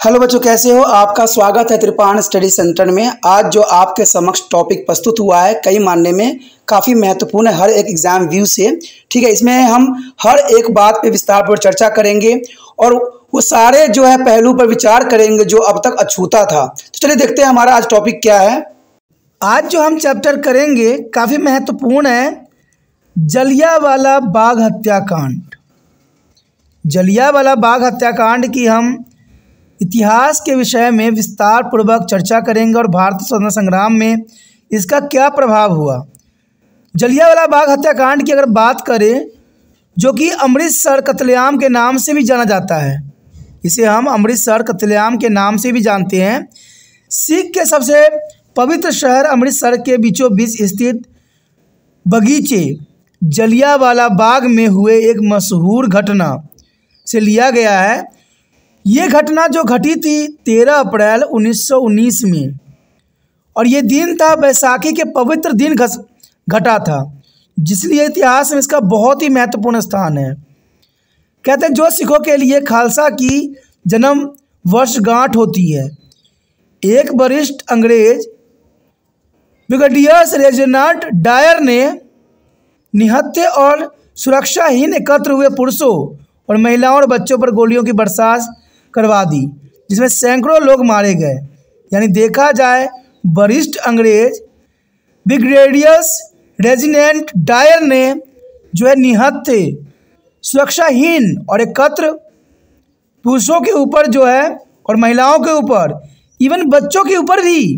Hello बच्चों, कैसे हो? आपका स्वागत है त्रिपाण स्टडी सेंटर में। आज जो आपके समक्ष टॉपिक प्रस्तुत हुआ है कई मानने में काफ़ी महत्वपूर्ण है हर एक एग्जाम व्यू से। ठीक है, इसमें हम हर एक बात पे विस्तारपूर्वक चर्चा करेंगे और वो सारे जो है पहलू पर विचार करेंगे जो अब तक अछूता था। तो चलिए देखते हैं हमारा आज टॉपिक क्या है। आज जो हम चैप्टर करेंगे काफ़ी महत्वपूर्ण है, जलियांवाला बाग हत्याकांड। जलियांवाला बाग हत्याकांड की हम इतिहास के विषय में विस्तार पूर्वक चर्चा करेंगे और भारतीय स्वतंत्रता संग्राम में इसका क्या प्रभाव हुआ। जलियांवाला बाग हत्याकांड की अगर बात करें, जो कि अमृतसर कत्लेआम के नाम से भी जाना जाता है, इसे हम अमृतसर कत्लेआम के नाम से भी जानते हैं। सिख के सबसे पवित्र शहर अमृतसर के बीचों बीच स्थित बगीचे जलियांवाला बाग में हुए एक मशहूर घटना से लिया गया है। ये घटना जो घटी थी 13 अप्रैल 1919 में, और ये दिन था बैसाखी के पवित्र दिन घटा था, जिसलिए इतिहास में इसका बहुत ही महत्वपूर्ण स्थान है। कहते हैं जो सिखों के लिए खालसा की जन्म वर्षगांठ होती है। एक वरिष्ठ अंग्रेज ब्रिगेडियर रेजिनाल्ड डायर ने निहत्थे और सुरक्षाहीन एकत्र हुए पुरुषों और महिलाओं और बच्चों पर गोलियों की बरसात करवा दी, जिसमें सैकड़ों लोग मारे गए। यानी देखा जाए, वरिष्ठ अंग्रेज ब्रिगेडियर रेजिनाल्ड डायर ने जो है निहत्थे, सुरक्षाहीन और एकत्र पुरुषों के ऊपर जो है और महिलाओं के ऊपर, इवन बच्चों के ऊपर भी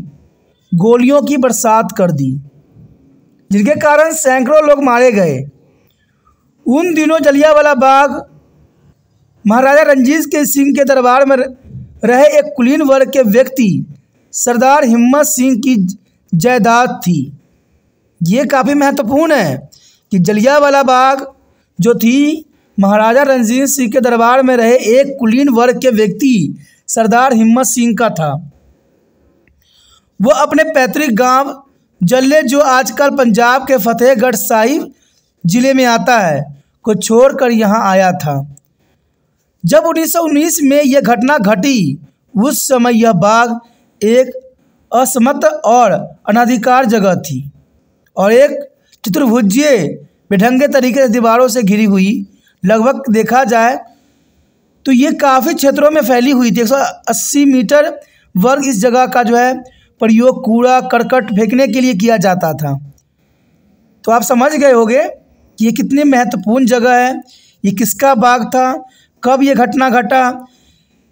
गोलियों की बरसात कर दी, जिनके कारण सैकड़ों लोग मारे गए। उन दिनों जलियांवाला बाग महाराजा रणजीत सिंह के दरबार में रहे एक कुलीन वर्ग के व्यक्ति सरदार हिम्मत सिंह की जायदाद थी। ये काफ़ी महत्वपूर्ण है कि जलियांवाला बाग जो थी महाराजा रणजीत सिंह के दरबार में रहे एक कुलीन वर्ग के व्यक्ति सरदार हिम्मत सिंह का था। वो अपने पैतृक गांव जल्ले, जो आजकल पंजाब के फतेहगढ़ साहिब जिले में आता है, को छोड़कर यहाँ आया था। जब 1919 में यह घटना घटी, उस समय यह बाग एक असमत और अनाधिकार जगह थी और एक चतुर्भुजीय बेढंगे तरीके से दीवारों से घिरी हुई। लगभग देखा जाए तो ये काफ़ी क्षेत्रों में फैली हुई थी। 180 मीटर वर्ग इस जगह का जो है प्रयोग कूड़ा करकट फेंकने के लिए किया जाता था। तो आप समझ गए होंगे कि ये कितनी महत्वपूर्ण जगह है, ये किसका बाग था, कब ये घटना घटा,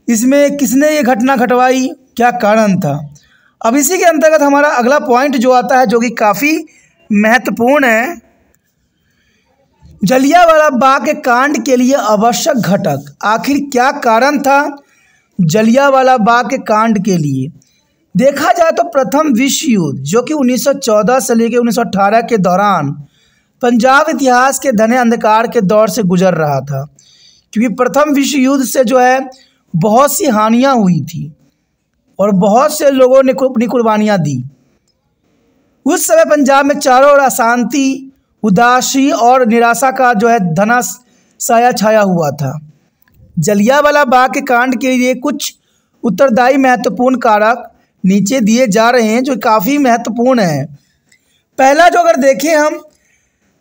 इसमें किसने ये घटना घटवाई, क्या कारण था। अब इसी के अंतर्गत हमारा अगला पॉइंट जो आता है, जो कि काफ़ी महत्वपूर्ण है, जलियांवाला बाग के कांड के लिए आवश्यक घटक। आखिर क्या कारण था जलियांवाला बाग के कांड के लिए? देखा जाए तो प्रथम विश्व युद्ध, जो कि 1914 से लेकर 1918 के दौरान पंजाब इतिहास के घने अंधकार के दौर से गुजर रहा था, क्योंकि प्रथम विश्व युद्ध से जो है बहुत सी हानियां हुई थी और बहुत से लोगों ने अपनी कुर्बानियां दी। उस समय पंजाब में चारों ओर अशांति, उदासी और निराशा का जो है घना साया छाया हुआ था। जलियांवाला बाग के कांड के लिए कुछ उत्तरदायी महत्वपूर्ण कारक नीचे दिए जा रहे हैं, जो काफ़ी महत्वपूर्ण है। पहला जो अगर देखें हम,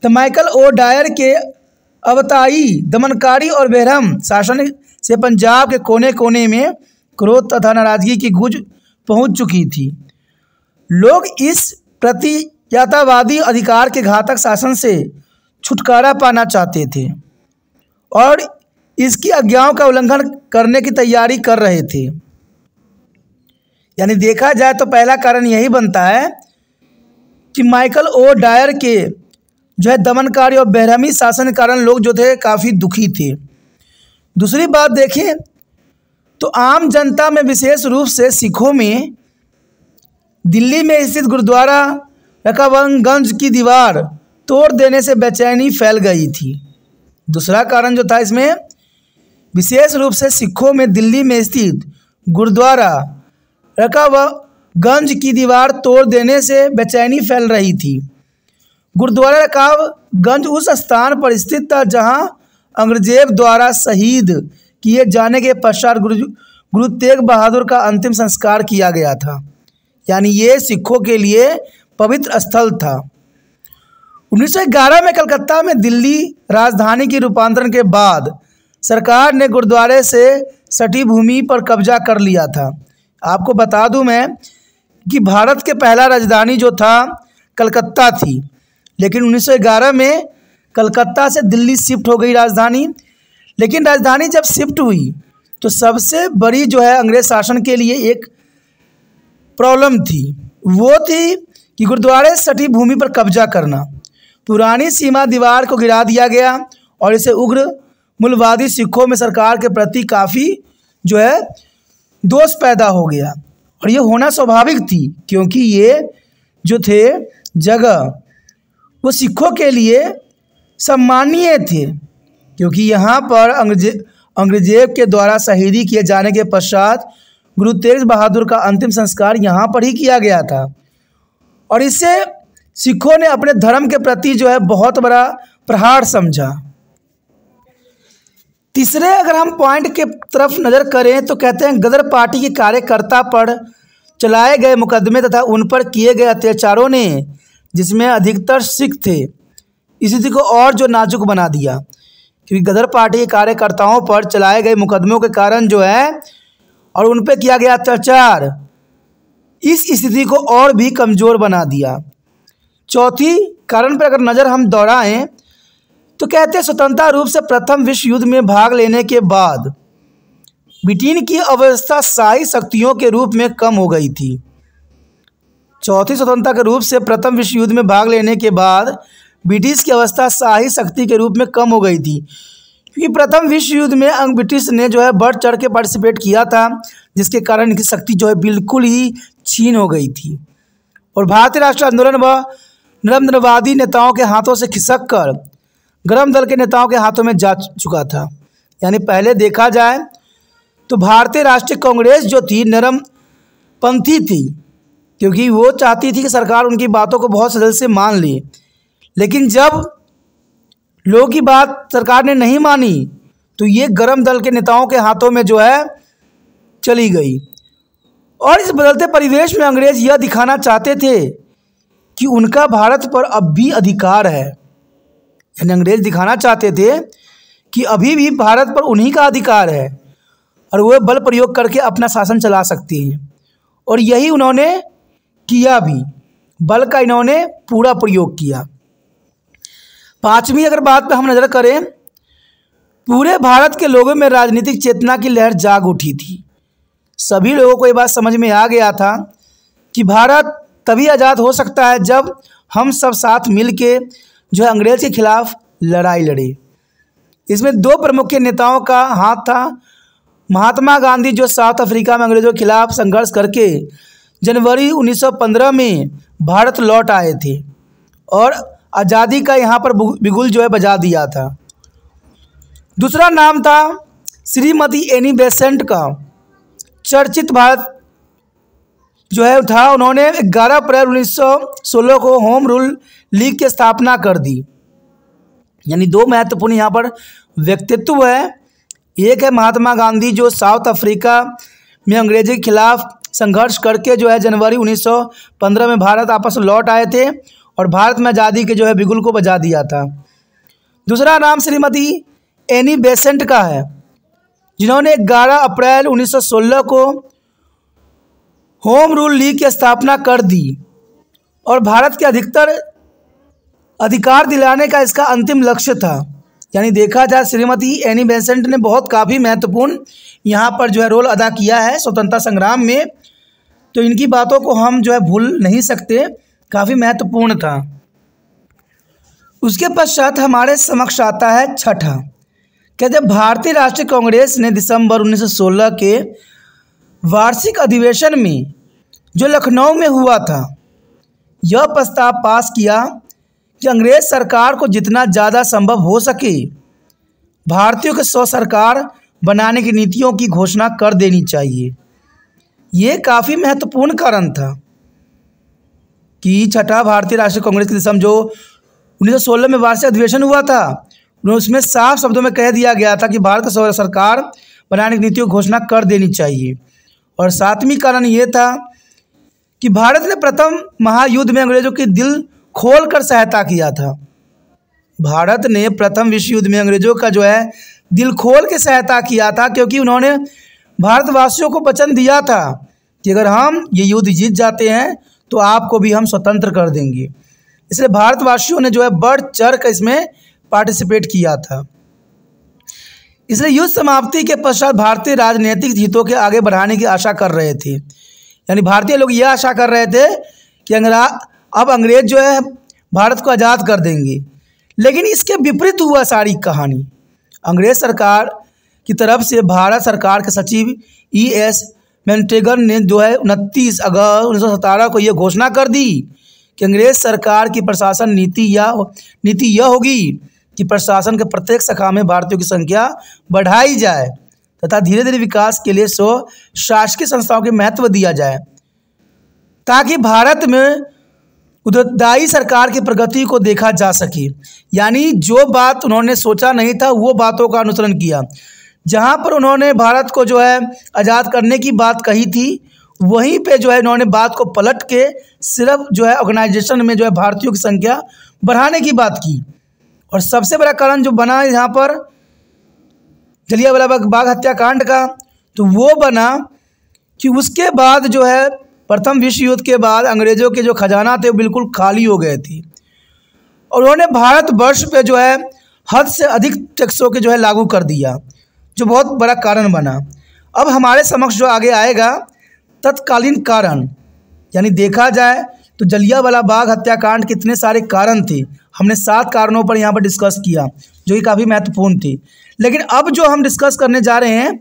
तो माइकल ओ डायर के अवताई दमनकारी और बेरहम शासन से पंजाब के कोने कोने में क्रोध तथा नाराजगी की गूंज पहुंच चुकी थी। लोग इस प्रतियातावादी अधिकार के घातक शासन से छुटकारा पाना चाहते थे और इसकी आज्ञाओं का उल्लंघन करने की तैयारी कर रहे थे। यानी देखा जाए तो पहला कारण यही बनता है कि माइकल ओ डायर के जो है दमनकारी और बेरहमी शासन के कारण लोग जो थे काफ़ी दुखी थे। दूसरी बात देखें तो आम जनता में, विशेष रूप से सिखों में, दिल्ली में स्थित गुरुद्वारा रकाबगंज की दीवार तोड़ देने से बेचैनी फैल गई थी। दूसरा कारण जो था इसमें, विशेष रूप से सिखों में दिल्ली में स्थित गुरुद्वारा रकाबगंज की दीवार तोड़ देने से बेचैनी फैल रही थी। गुरुद्वारा रकाबगंज उस स्थान पर स्थित था जहां औरंगजेब द्वारा शहीद किए जाने के पश्चात गुरु तेग बहादुर का अंतिम संस्कार किया गया था। यानी ये सिखों के लिए पवित्र स्थल था। 1911 में कलकत्ता में दिल्ली राजधानी के रूपांतरण के बाद सरकार ने गुरुद्वारे से सटी भूमि पर कब्जा कर लिया था। आपको बता दूं मैं कि भारत के पहला राजधानी जो था कलकत्ता थी, लेकिन 1911 में कलकत्ता से दिल्ली शिफ्ट हो गई राजधानी। लेकिन राजधानी जब शिफ्ट हुई तो सबसे बड़ी जो है अंग्रेज शासन के लिए एक प्रॉब्लम थी, वो थी कि गुरुद्वारे से सटी भूमि पर कब्जा करना। पुरानी सीमा दीवार को गिरा दिया गया और इसे उग्र मूलवादी सिखों में सरकार के प्रति काफ़ी जो है दोष पैदा हो गया। और ये होना स्वाभाविक थी, क्योंकि ये जो थे जगह वो सिखों के लिए सम्मानीय थे, क्योंकि यहाँ पर अंग्रेजों के द्वारा शहीदी किए जाने के पश्चात गुरु तेग बहादुर का अंतिम संस्कार यहाँ पर ही किया गया था। और इससे सिखों ने अपने धर्म के प्रति जो है बहुत बड़ा प्रहार समझा। तीसरे अगर हम पॉइंट के तरफ नज़र करें तो कहते हैं गदर पार्टी के कार्यकर्ता पर चलाए गए मुकदमे तथा उन पर किए गए अत्याचारों ने, जिसमें अधिकतर सिख थे, स्थिति को और जो नाजुक बना दिया। क्योंकि गदर पार्टी के कार्यकर्ताओं पर चलाए गए मुकदमों के कारण जो है और उन पर किया गया अत्याचार इस स्थिति को और भी कमज़ोर बना दिया। चौथी कारण पर अगर नज़र हम दौड़ाएं तो कहते हैं स्वतंत्रता रूप से प्रथम विश्व युद्ध में भाग लेने के बाद ब्रिटेन की अवस्था शाही शक्तियों के रूप में कम हो गई थी। चौथी स्वतंत्रता के रूप से प्रथम विश्व युद्ध में भाग लेने के बाद ब्रिटिश की अवस्था शाही शक्ति के रूप में कम हो गई थी, क्योंकि प्रथम विश्व युद्ध में ब्रिटिश ने जो है बढ़ चढ़ के पार्टिसिपेट किया था, जिसके कारण इनकी शक्ति जो है बिल्कुल ही छीन हो गई थी। और भारतीय राष्ट्रीय आंदोलन व नरेंद्रवादी नेताओं के हाथों से खिसक कर गरम दल के नेताओं के हाथों में जा चुका था। यानी पहले देखा जाए तो भारतीय राष्ट्रीय कांग्रेस जो थी नरमपंथी थी, क्योंकि वो चाहती थी कि सरकार उनकी बातों को बहुत सजल से मान ले। लेकिन जब लोगों की बात सरकार ने नहीं मानी तो ये गरम दल के नेताओं के हाथों में जो है चली गई। और इस बदलते परिवेश में अंग्रेज यह दिखाना चाहते थे कि उनका भारत पर अब भी अधिकार है। यानी अंग्रेज दिखाना चाहते थे कि अभी भी भारत पर उन्हीं का अधिकार है और वो बल प्रयोग करके अपना शासन चला सकते हैं। और यही उन्होंने किया भी, बल का इन्होंने पूरा प्रयोग किया। पांचवी अगर बात पे हम नज़र करें, पूरे भारत के लोगों में राजनीतिक चेतना की लहर जाग उठी थी। सभी लोगों को ये बात समझ में आ गया था कि भारत तभी आज़ाद हो सकता है जब हम सब साथ मिल के जो है अंग्रेज के खिलाफ लड़ाई लड़े। इसमें दो प्रमुख नेताओं का हाथ था। महात्मा गांधी जो साउथ अफ्रीका में अंग्रेज़ों के खिलाफ संघर्ष करके जनवरी 1915 में भारत लौट आए थे और आज़ादी का यहाँ पर बिगुल जो है बजा दिया था। दूसरा नाम था श्रीमती एनी बेसेंट का। चर्चित भारत जो है था, उन्होंने 11 अप्रैल 1916 को होम रूल लीग की स्थापना कर दी। यानी दो महत्वपूर्ण यहाँ पर व्यक्तित्व है। एक है महात्मा गांधी जो साउथ अफ्रीका में अंग्रेजी के खिलाफ संघर्ष करके जो है जनवरी 1915 में भारत आपस में लौट आए थे और भारत में आज़ादी के जो है बिगुल को बजा दिया था। दूसरा नाम श्रीमती एनी बेसेंट का है, जिन्होंने 11 अप्रैल 1916 को होम रूल लीग की स्थापना कर दी और भारत के अधिकतर अधिकार दिलाने का इसका अंतिम लक्ष्य था। यानी देखा जाए श्रीमती एनी बेसेंट ने बहुत काफ़ी महत्वपूर्ण यहाँ पर जो है रोल अदा किया है स्वतंत्रता संग्राम में, तो इनकी बातों को हम जो है भूल नहीं सकते, काफ़ी महत्वपूर्ण था। उसके पश्चात हमारे समक्ष आता है छठा। कहते भारतीय राष्ट्रीय कांग्रेस ने दिसंबर 1916 के वार्षिक अधिवेशन में जो लखनऊ में हुआ था, यह प्रस्ताव पास किया कि अंग्रेज सरकार को जितना ज़्यादा संभव हो सके भारतीयों के स्व सरकार बनाने की नीतियों की घोषणा कर देनी चाहिए। ये काफ़ी महत्वपूर्ण कारण था कि छठा भारतीय राष्ट्रीय कांग्रेस की दिसंबर जो 1916 में वार्षिक अधिवेशन हुआ था, उसमें साफ शब्दों में कह दिया गया था कि भारत की स्व सरकार बनाने की नीतियों की घोषणा कर देनी चाहिए। और सातवीं कारण ये था कि भारत ने प्रथम महायुद्ध में अंग्रेजों की दिल खोलकर सहायता किया था। भारत ने प्रथम विश्व युद्ध में अंग्रेजों का जो है दिल खोल के सहायता किया था, क्योंकि उन्होंने भारतवासियों को वचन दिया था कि अगर हम ये युद्ध जीत जाते हैं तो आपको भी हम स्वतंत्र कर देंगे। इसलिए भारतवासियों ने जो है बढ़ चढ़ कर इसमें पार्टिसिपेट किया था। इसलिए युद्ध समाप्ति के पश्चात भारतीय राजनीतिक हितों के आगे बढ़ाने की आशा कर रहे थे। यानी भारतीय लोग ये आशा कर रहे थे कि अब अंग्रेज जो है भारत को आज़ाद कर देंगे। लेकिन इसके विपरीत हुआ सारी कहानी। अंग्रेज सरकार की तरफ से भारत सरकार के सचिव E.S. मैकग्रेगन ने जो है 29 अगस्त 1917 को यह घोषणा कर दी कि अंग्रेज सरकार की प्रशासन नीति यह होगी कि प्रशासन के प्रत्येक शाखा में भारतीयों की संख्या बढ़ाई जाए तथा धीरे धीरे विकास के लिए शासकीय संस्थाओं के महत्व दिया जाए, ताकि भारत में उत्तरदायी सरकार की प्रगति को देखा जा सके। यानी जो बात उन्होंने सोचा नहीं था वो बातों का अनुसरण किया। जहाँ पर उन्होंने भारत को जो है आज़ाद करने की बात कही थी, वहीं पे जो है उन्होंने बात को पलट के सिर्फ जो है ऑर्गेनाइजेशन में जो है भारतीयों की संख्या बढ़ाने की बात की। और सबसे बड़ा कारण जो बना यहाँ पर जलियांवाला बाग हत्याकांड का, तो वो बना कि उसके बाद जो है प्रथम विश्व युद्ध के बाद अंग्रेज़ों के जो खजाना थे वो बिल्कुल खाली हो गए थे और उन्होंने भारतवर्ष पे जो है हद से अधिक टैक्सों के जो है लागू कर दिया, जो बहुत बड़ा कारण बना। अब हमारे समक्ष जो आगे आएगा तत्कालीन कारण, यानी देखा जाए तो जलियांवाला बाग हत्याकांड के इतने सारे कारण थे। हमने 7 कारणों पर यहाँ पर डिस्कस किया जो कि काफ़ी महत्वपूर्ण थे। लेकिन अब जो हम डिस्कस करने जा रहे हैं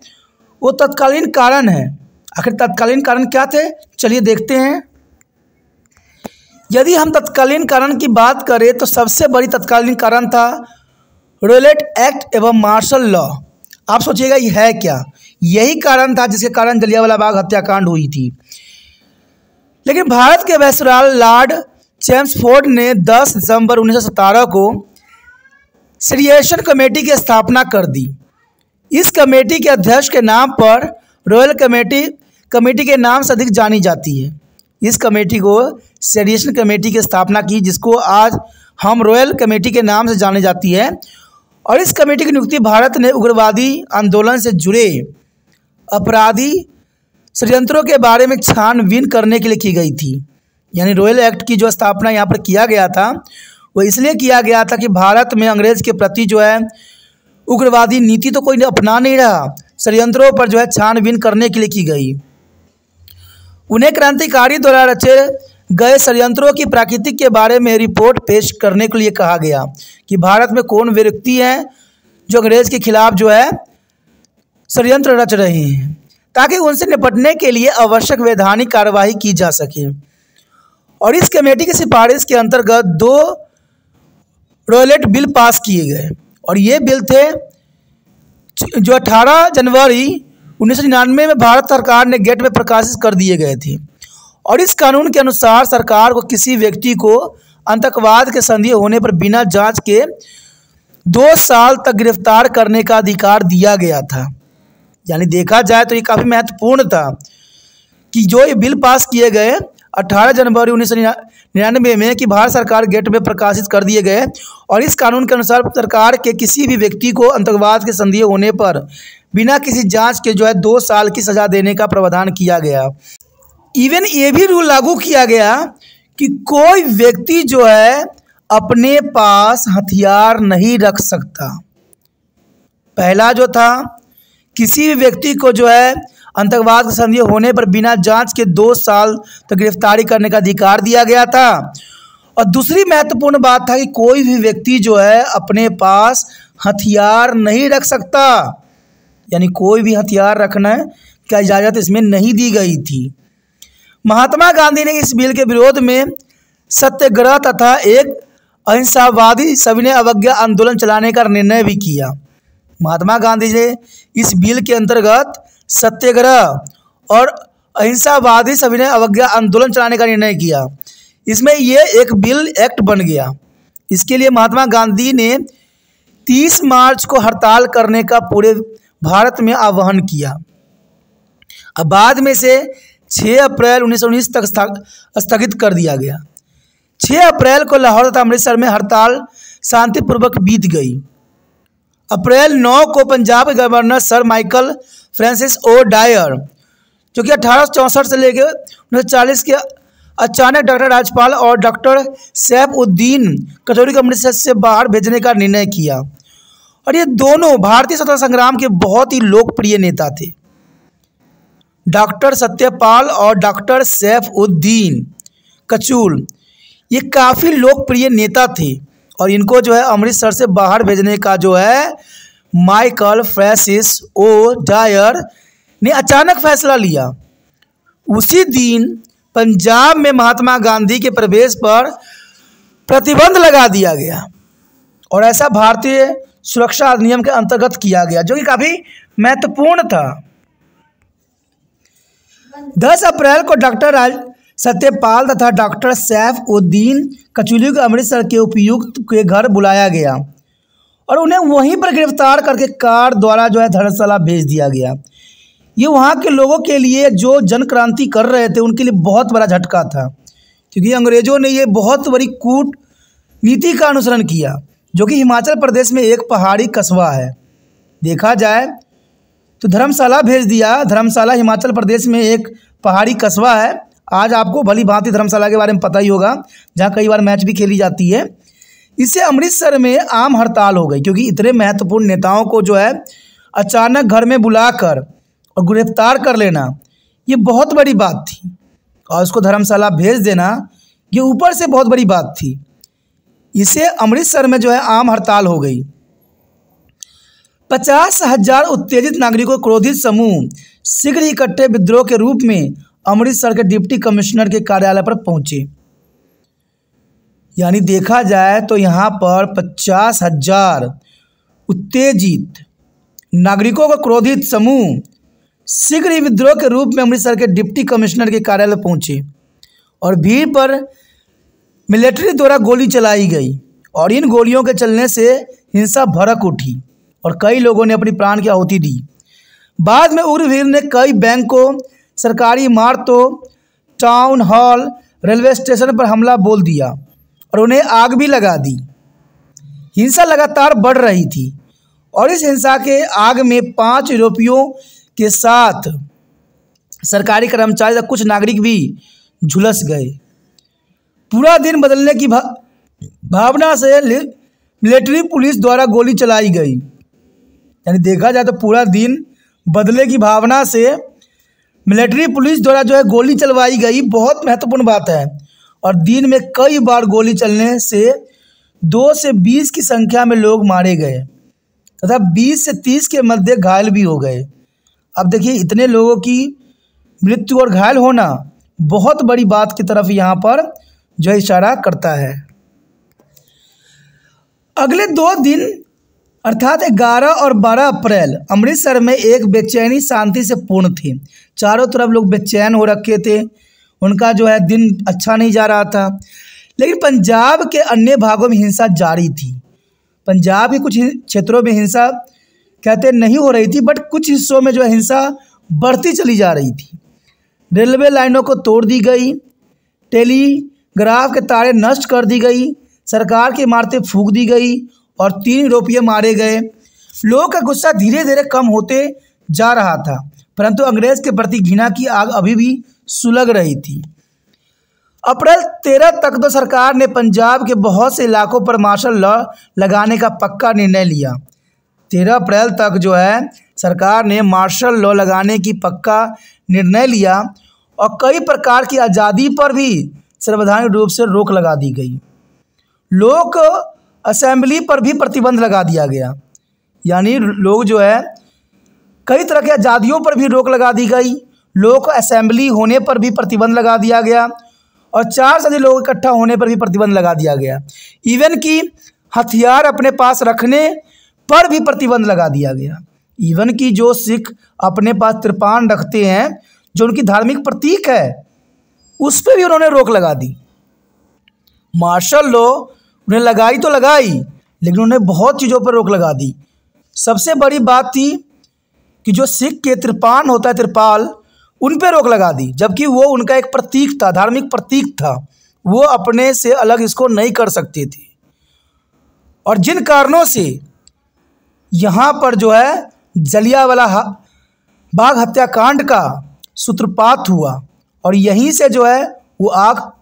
वो तत्कालीन कारण है। आखिर तत्कालीन कारण क्या थे, चलिए देखते हैं। यदि हम तत्कालीन कारण की बात करें तो सबसे बड़ी तत्कालीन कारण था रॉयलेट एक्ट एवं मार्शल लॉ। आप सोचिएगा ये है क्या? यही कारण था जिसके कारण जलियांवाला बाग हत्याकांड हुई थी। लेकिन भारत के वायसराय लॉर्ड चेम्सफोर्ड ने 10 दिसंबर 1917 को सीरियसन कमेटी की स्थापना कर दी। इस कमेटी के अध्यक्ष के नाम पर रॉयल कमेटी के नाम से अधिक जानी जाती है। इस कमेटी को सीरियसन कमेटी की स्थापना की, जिसको आज हम रॉयल कमेटी के नाम से जानी जाती है। और इस कमेटी की नियुक्ति भारत ने उग्रवादी आंदोलन से जुड़े अपराधी षड्यंत्रों के बारे में छानबीन करने के लिए की गई थी। यानी रॉयल एक्ट की जो स्थापना यहाँ पर किया गया था वो इसलिए किया गया था कि भारत में अंग्रेज़ के प्रति जो है उग्रवादी नीति तो कोई अपना नहीं रहा, षड्यंत्रों पर जो है छानबीन करने के लिए की गई। उन्हें क्रांतिकारी द्वारा रचे गए षड्यंत्रों की प्रकृति के बारे में रिपोर्ट पेश करने के लिए कहा गया कि भारत में कौन व्यक्ति हैं जो अंग्रेज़ के खिलाफ जो है षड्यंत्र रच रहे हैं, ताकि उनसे निपटने के लिए आवश्यक वैधानिक कार्यवाही की जा सके। और इस कमेटी की सिफारिश के अंतर्गत 2 रॉयलेट बिल पास किए गए और ये बिल थे जो 18 जनवरी 1999 में भारत सरकार ने गेट में प्रकाशित कर दिए गए थे। और इस कानून के अनुसार सरकार को किसी व्यक्ति को आतंकवाद के संदेह होने पर बिना जांच के 2 साल तक गिरफ्तार करने का अधिकार दिया गया था। यानी देखा जाए तो ये काफ़ी महत्वपूर्ण था कि जो ये बिल पास किए गए 18 जनवरी 1999 में कि भारत सरकार गेट में प्रकाशित कर दिए गए। और इस कानून के अनुसार सरकार के किसी भी व्यक्ति को आतंकवाद के संदेह होने पर बिना किसी जांच के जो है 2 साल की सज़ा देने का प्रावधान किया गया। इवन ये भी रूल लागू किया गया कि कोई व्यक्ति जो है अपने पास हथियार नहीं रख सकता। पहला जो था किसी भी व्यक्ति को जो है आतंकवाद का संदेह होने पर बिना जांच के 2 साल तक गिरफ्तारी करने का अधिकार दिया गया था। और दूसरी महत्वपूर्ण बात था कि कोई भी व्यक्ति जो है अपने पास हथियार नहीं रख सकता, यानी कोई भी हथियार रखने का इजाज़त इसमें नहीं दी गई थी। महात्मा गांधी ने इस बिल के विरोध में सत्याग्रह तथा एक अहिंसावादी सविनय अवज्ञा आंदोलन चलाने का निर्णय भी किया। महात्मा गांधी ने इस बिल के अंतर्गत सत्याग्रह और अहिंसावादी सविनय अवज्ञा आंदोलन चलाने का निर्णय किया। इसमें ये एक बिल एक्ट बन गया। इसके लिए महात्मा गांधी ने 30 मार्च को हड़ताल करने का पूरे भारत में आह्वान किया। अब बाद में से 6 अप्रैल 1919 तक स्थगित कर दिया गया। 6 अप्रैल को लाहौर तथा अमृतसर में हड़ताल शांतिपूर्वक बीत गई। अप्रैल 9 को पंजाब के governor sir Michael Francis O Dyer, जो कि 1864 से लेकर 1940 के अचानक डॉक्टर राजपाल और डॉक्टर सैफउद्दीन कचौरी को अमृतसर से बाहर भेजने का निर्णय किया। और ये दोनों भारतीय स्वतंत्रता संग्राम के बहुत ही लोकप्रिय नेता थे। डॉक्टर सत्यपाल और डॉक्टर सैफउद्दीन कचूल ये काफ़ी लोकप्रिय नेता थे और इनको जो है अमृतसर से बाहर भेजने का जो है माइकल फ्रांसिस ओ डायर ने अचानक फैसला लिया। उसी दिन पंजाब में महात्मा गांधी के प्रवेश पर प्रतिबंध लगा दिया गया और ऐसा भारतीय सुरक्षा अधिनियम के अंतर्गत किया गया, जो कि काफ़ी महत्वपूर्ण था। 10 अप्रैल को डॉक्टर सत्यपाल तथा डॉक्टर सैफउद्दीन कचौली को अमृतसर के उपायुक्त के घर बुलाया गया और उन्हें वहीं पर गिरफ्तार करके कार द्वारा जो है धर्मशाला भेज दिया गया। ये वहाँ के लोगों के लिए जो जन क्रांति कर रहे थे उनके लिए बहुत बड़ा झटका था, क्योंकि अंग्रेज़ों ने ये बहुत बड़ी कूटनीति का अनुसरण किया, जो कि हिमाचल प्रदेश में एक पहाड़ी कस्बा है। देखा जाए तो धर्मशाला भेज दिया। धर्मशाला हिमाचल प्रदेश में एक पहाड़ी कस्बा है। आज आपको भली भांति धर्मशाला के बारे में पता ही होगा, जहाँ कई बार मैच भी खेली जाती है। इससे अमृतसर में आम हड़ताल हो गई, क्योंकि इतने महत्वपूर्ण नेताओं को जो है अचानक घर में बुलाकर और गिरफ्तार कर लेना ये बहुत बड़ी बात थी, और उसको धर्मशाला भेज देना ये ऊपर से बहुत बड़ी बात थी। इससे अमृतसर में जो है आम हड़ताल हो गई। 50,000 उत्तेजित नागरिकों क्रोधित समूह शीघ्र ही इकट्ठे विद्रोह के रूप में अमृतसर के डिप्टी कमिश्नर के कार्यालय पर पहुंचे। यानी देखा जाए तो यहाँ पर 50,000 उत्तेजित नागरिकों का क्रोधित समूह शीघ्र ही विद्रोह के रूप में अमृतसर के डिप्टी कमिश्नर के कार्यालय पहुंचे और भीड़ पर मिलिट्री द्वारा गोली चलाई गई और इन गोलियों के चलने से हिंसा भड़क उठी और कई लोगों ने अपनी प्राण की आहुति दी। बाद में उग्र भीड़ ने कई बैंकों, सरकारी इमारतों, टाउन हॉल, रेलवे स्टेशन पर हमला बोल दिया और उन्हें आग भी लगा दी। हिंसा लगातार बढ़ रही थी और इस हिंसा के आग में 5 यूरोपियों के साथ सरकारी कर्मचारी तथा कुछ नागरिक भी झुलस गए। पूरा दिन बदलने की भावना से मिलिट्री पुलिस द्वारा गोली चलाई गई। यानी देखा जाए तो पूरा दिन बदले की भावना से मिलिट्री पुलिस द्वारा जो है गोली चलवाई गई, बहुत महत्वपूर्ण बात है। और दिन में कई बार गोली चलने से 2 से 20 की संख्या में लोग मारे गए तथा 20 से 30 के मध्य घायल भी हो गए। अब देखिए इतने लोगों की मृत्यु और घायल होना बहुत बड़ी बात की तरफ यहाँ पर जो इशारा करता है। अगले 2 दिन अर्थात 11 और 12 अप्रैल अमृतसर में एक बेचैनी शांति से पूर्ण थी। चारों तरफ लोग बेचैन हो रखे थे, उनका जो है दिन अच्छा नहीं जा रहा था। लेकिन पंजाब के अन्य भागों में हिंसा जारी थी। पंजाब के कुछ क्षेत्रों में हिंसा कहते नहीं हो रही थी, बट कुछ हिस्सों में जो है हिंसा बढ़ती चली जा रही थी। रेलवे लाइनों को तोड़ दी गई, टेलीग्राफ के तारे नष्ट कर दी गई, सरकार की इमारतें फूंक दी गई और 3 यूरोपीय मारे गए। लोगों का गुस्सा धीरे धीरे कम होते जा रहा था, परंतु अंग्रेज के प्रति घृणा की आग अभी भी सुलग रही थी। अप्रैल 13 तक तो सरकार ने पंजाब के बहुत से इलाकों पर मार्शल लॉ लगाने का पक्का निर्णय लिया। 13 अप्रैल तक जो है सरकार ने मार्शल लॉ लगाने की पक्का निर्णय लिया और कई प्रकार की आज़ादी पर भी संवैधानिक रूप से रोक लगा दी गई। लोक असेंबली पर भी प्रतिबंध लगा दिया गया। यानी लोग जो है कई तरह की आज़ादियों पर भी रोक लगा दी गई। लोक असेंबली होने पर भी प्रतिबंध लगा दिया गया और 4 से अधिक लोग इकट्ठा होने पर भी प्रतिबंध लगा दिया गया। इवन कि हथियार अपने पास रखने पर भी प्रतिबंध लगा दिया गया। इवन कि जो सिख अपने पास कृपाण रखते हैं, जो उनकी धार्मिक प्रतीक है, उस पर भी उन्होंने रोक लगा दी। मार्शल लॉ उन्हें लगाई तो लगाई, लेकिन उन्हें बहुत चीज़ों पर रोक लगा दी। सबसे बड़ी बात थी कि जो सिख के त्रिपान होता है, त्रिपाल, उन पे रोक लगा दी, जबकि वो उनका एक प्रतीक था, धार्मिक प्रतीक था। वो अपने से अलग इसको नहीं कर सकते थे। और जिन कारणों से यहाँ पर जो है जलियांवाला बाग हत्याकांड का सूत्रपात हुआ और यहीं से जो है वो आग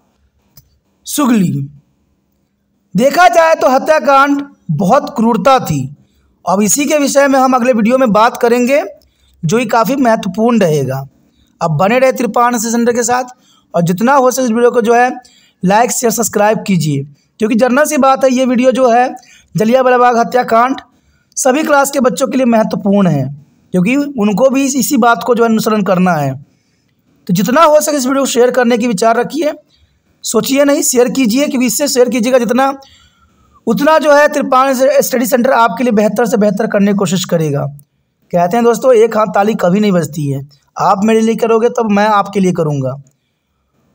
सुगली। देखा जाए तो हत्याकांड बहुत क्रूरता थी। अब इसी के विषय में हम अगले वीडियो में बात करेंगे, जो ही काफ़ी महत्वपूर्ण रहेगा। अब बने रहे त्रिपान सेंटर के साथ, और जितना हो सके इस वीडियो को जो है लाइक शेयर सब्सक्राइब कीजिए, क्योंकि जनरल सी बात है, ये वीडियो जो है जलियांवाला बाग हत्याकांड सभी क्लास के बच्चों के लिए महत्वपूर्ण है, क्योंकि उनको भी इसी बात को जो है अनुसरण करना है। तो जितना हो सके इस वीडियो को शेयर करने की विचार रखिए, सोचिए नहीं, शेयर कीजिए, क्योंकि इससे शेयर कीजिएगा जितना उतना जो है त्रिपान स्टडी सेंटर आपके लिए बेहतर से बेहतर करने की कोशिश करेगा। कहते हैं दोस्तों, एक हाथ ताली कभी नहीं बजती है। आप मेरे लिए करोगे तब मैं आपके लिए करूँगा,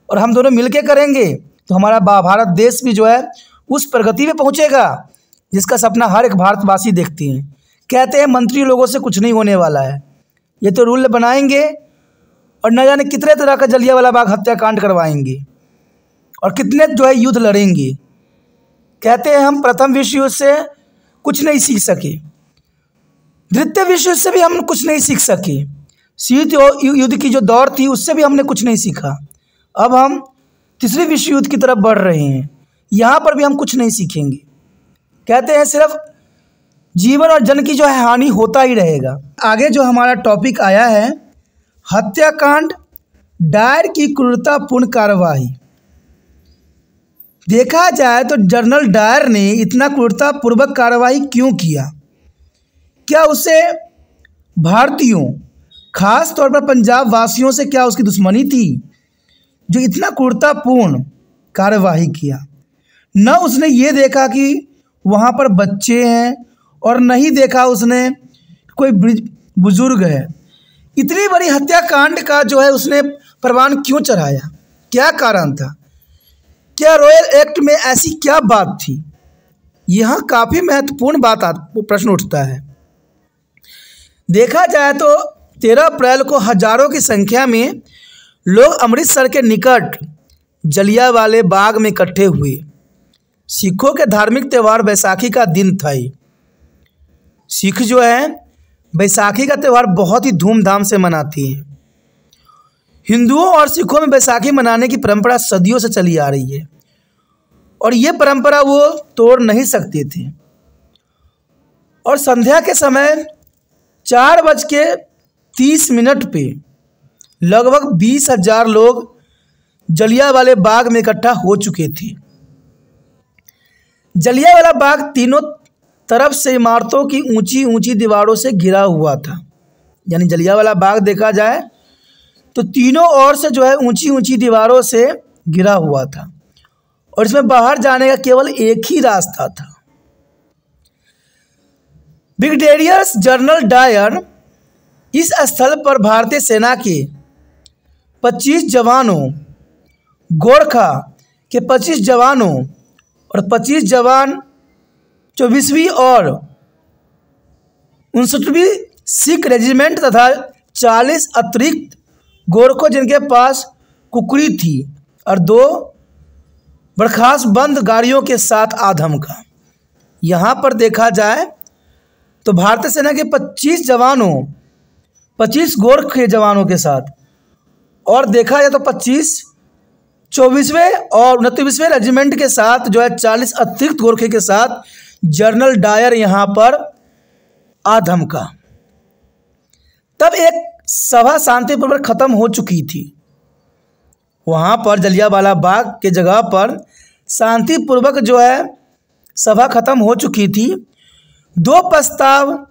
और हम दोनों मिलके करेंगे तो हमारा भारत देश भी जो है उस प्रगति में पहुँचेगा जिसका सपना हर एक भारतवासी देखते हैं। कहते हैं मंत्री लोगों से कुछ नहीं होने वाला है, ये तो रूल बनाएंगे और न जाने कितने तरह का जलियांवाला बाग हत्याकांड करवाएंगे और कितने जो है युद्ध लड़ेंगे। कहते हैं हम प्रथम विश्व युद्ध से कुछ नहीं सीख सके, द्वितीय विश्व युद्ध से भी हम कुछ नहीं सीख सके, शीत युद्ध की जो दौर थी उससे भी हमने कुछ नहीं सीखा। अब हम तीसरे विश्व युद्ध की तरफ बढ़ रहे हैं, यहाँ पर भी हम कुछ नहीं सीखेंगे। कहते हैं सिर्फ जीवन और जन की जो है हानि होता ही रहेगा। आगे जो हमारा टॉपिक आया है, हत्याकांड, डायर की क्रूरतापूर्ण कार्यवाही। देखा जाए तो जनरल डायर ने इतना क्रूरतापूर्वक कार्यवाही क्यों किया? क्या उसे भारतीयों, खास तौर पर पंजाब वासियों से क्या उसकी दुश्मनी थी जो इतना क्रूरतापूर्ण कार्यवाही किया? न उसने ये देखा कि वहाँ पर बच्चे हैं, और नहीं देखा उसने कोई बुजुर्ग है। इतनी बड़ी हत्याकांड का जो है उसने परवान क्यों चढ़ाया? क्या कारण था? क्या रॉयल एक्ट में ऐसी क्या बात थी? यहाँ काफ़ी महत्वपूर्ण प्रश्न उठता है। देखा जाए तो 13 अप्रैल को हजारों की संख्या में लोग अमृतसर के निकट जलियांवाले बाग में इकट्ठे हुए। सिखों के धार्मिक त्यौहार बैसाखी का दिन था। सिख जो है बैसाखी का त्यौहार बहुत ही धूमधाम से मनाते हैं। हिंदुओं और सिखों में बैसाखी मनाने की परंपरा सदियों से चली आ रही है, और ये परंपरा वो तोड़ नहीं सकते थे। और संध्या के समय 4:30 पे लगभग 20,000 लोग जलियांवाले बाग में इकट्ठा हो चुके थे। जलियांवाला बाग तीनों तरफ से इमारतों की ऊंची ऊंची दीवारों से घिरा हुआ था। यानी जलियांवाला बाग देखा जाए तो तीनों ओर से जो है ऊंची ऊंची दीवारों से घिरा हुआ था, और इसमें बाहर जाने का केवल एक ही रास्ता था। ब्रिगेडियर जनरल डायर इस स्थल पर भारतीय सेना के 25 जवानों, गोरखा के 25 जवानों और 25 जवान 24वीं और 59वीं सिख रेजिमेंट तथा 40 अतिरिक्त गोरखों जिनके पास कुकड़ी थी और 2 बर्खास्त बंद गाड़ियों के साथ आधमका। यहाँ पर देखा जाए तो भारतीय सेना के 25 जवानों, 25 गोरख के जवानों के साथ, और देखा जाए तो 25 24वें और 29वें रेजिमेंट के साथ जो है 40 अतिरिक्त गोरखे के साथ जनरल डायर यहाँ पर आधमका। तब एक सभा शांतिपूर्वक खत्म हो चुकी थी। वहाँ पर जलियांवाला बाग के जगह पर शांतिपूर्वक जो है सभा खत्म हो चुकी थी। 2 प्रस्ताव,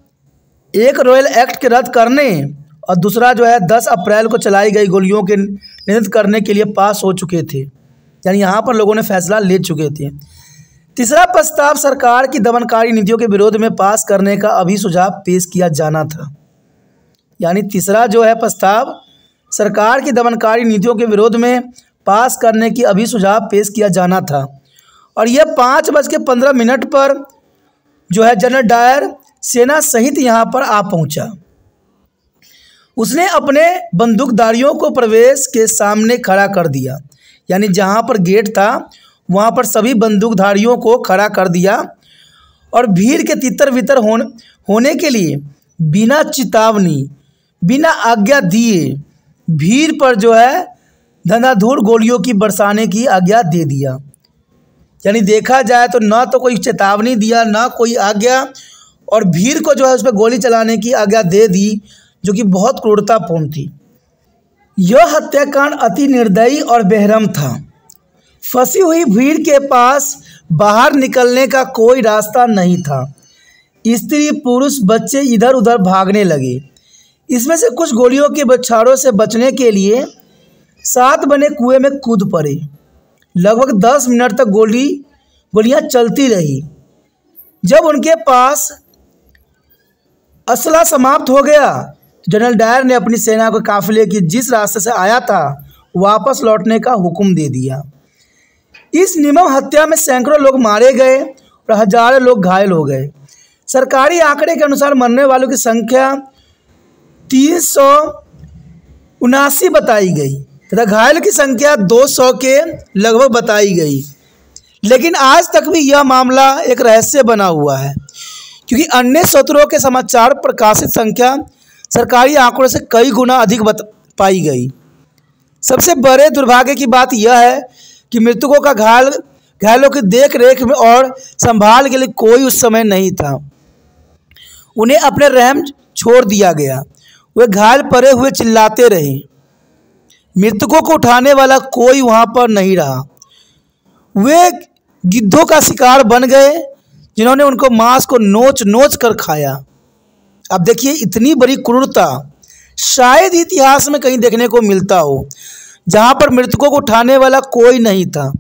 एक रॉयल एक्ट के रद्द करने और दूसरा जो है 10 अप्रैल को चलाई गई गोलियों के निरस्त करने के लिए पास हो चुके थे। यानी यहाँ पर लोगों ने फैसला ले चुके थे। तीसरा प्रस्ताव सरकार की दमनकारी नीतियों के विरोध में पास करने का अभी सुझाव पेश किया जाना था। यानी तीसरा जो है प्रस्ताव सरकार की दमनकारी नीतियों के विरोध में पास करने की अभी सुझाव पेश किया जाना था। और यह 5:15 पर जो है जनरल डायर सेना सहित यहाँ पर आ पहुँचा। उसने अपने बंदूकधारियों को प्रवेश के सामने खड़ा कर दिया, यानी जहाँ पर गेट था वहाँ पर सभी बंदूकधारियों को खड़ा कर दिया और भीड़ के तितर बितर होने के लिए बिना चेतावनी, बिना आज्ञा दिए भीड़ पर जो है धंधाधूर गोलियों की बरसाने की आज्ञा दे दिया। यानी देखा जाए तो ना तो कोई चेतावनी दिया, ना कोई आज्ञा, और भीड़ को जो है उस पर गोली चलाने की आज्ञा दे दी, जो कि बहुत क्रूरतापूर्ण थी। यह हत्याकांड अति निर्दयी और बेरहम था। फंसी हुई भीड़ के पास बाहर निकलने का कोई रास्ता नहीं था। स्त्री पुरुष बच्चे इधर उधर भागने लगे। इसमें से कुछ गोलियों के बौछारों से बचने के लिए साथ बने कुएं में कूद पड़े। लगभग 10 मिनट तक गोलियां चलती रही। जब उनके पास असला समाप्त हो गया, जनरल डायर ने अपनी सेना को काफिले की जिस रास्ते से आया था वापस लौटने का हुक्म दे दिया। इस निर्मम हत्या में सैकड़ों लोग मारे गए और हजारों लोग घायल हो गए। सरकारी आंकड़े के अनुसार मरने वालों की संख्या 379 बताई गई तथा घायल की संख्या 200 के लगभग बताई गई। लेकिन आज तक भी यह मामला एक रहस्य बना हुआ है, क्योंकि अन्य सूत्रों के समाचार प्रकाशित संख्या सरकारी आंकड़ों से कई गुना अधिक पाई गई। सबसे बड़े दुर्भाग्य की बात यह है कि मृतकों का घायलों की देख रेख में और संभाल के लिए कोई उस समय नहीं था। उन्हें अपने रहम छोड़ दिया गया। वे घायल पड़े हुए चिल्लाते रहे। मृतकों को उठाने वाला कोई वहाँ पर नहीं रहा। वे गिद्धों का शिकार बन गए, जिन्होंने उनको मांस को नोच नोच कर खाया। अब देखिए, इतनी बड़ी क्रूरता शायद इतिहास में कहीं देखने को मिलता हो, जहाँ पर मृतकों को उठाने वाला कोई नहीं था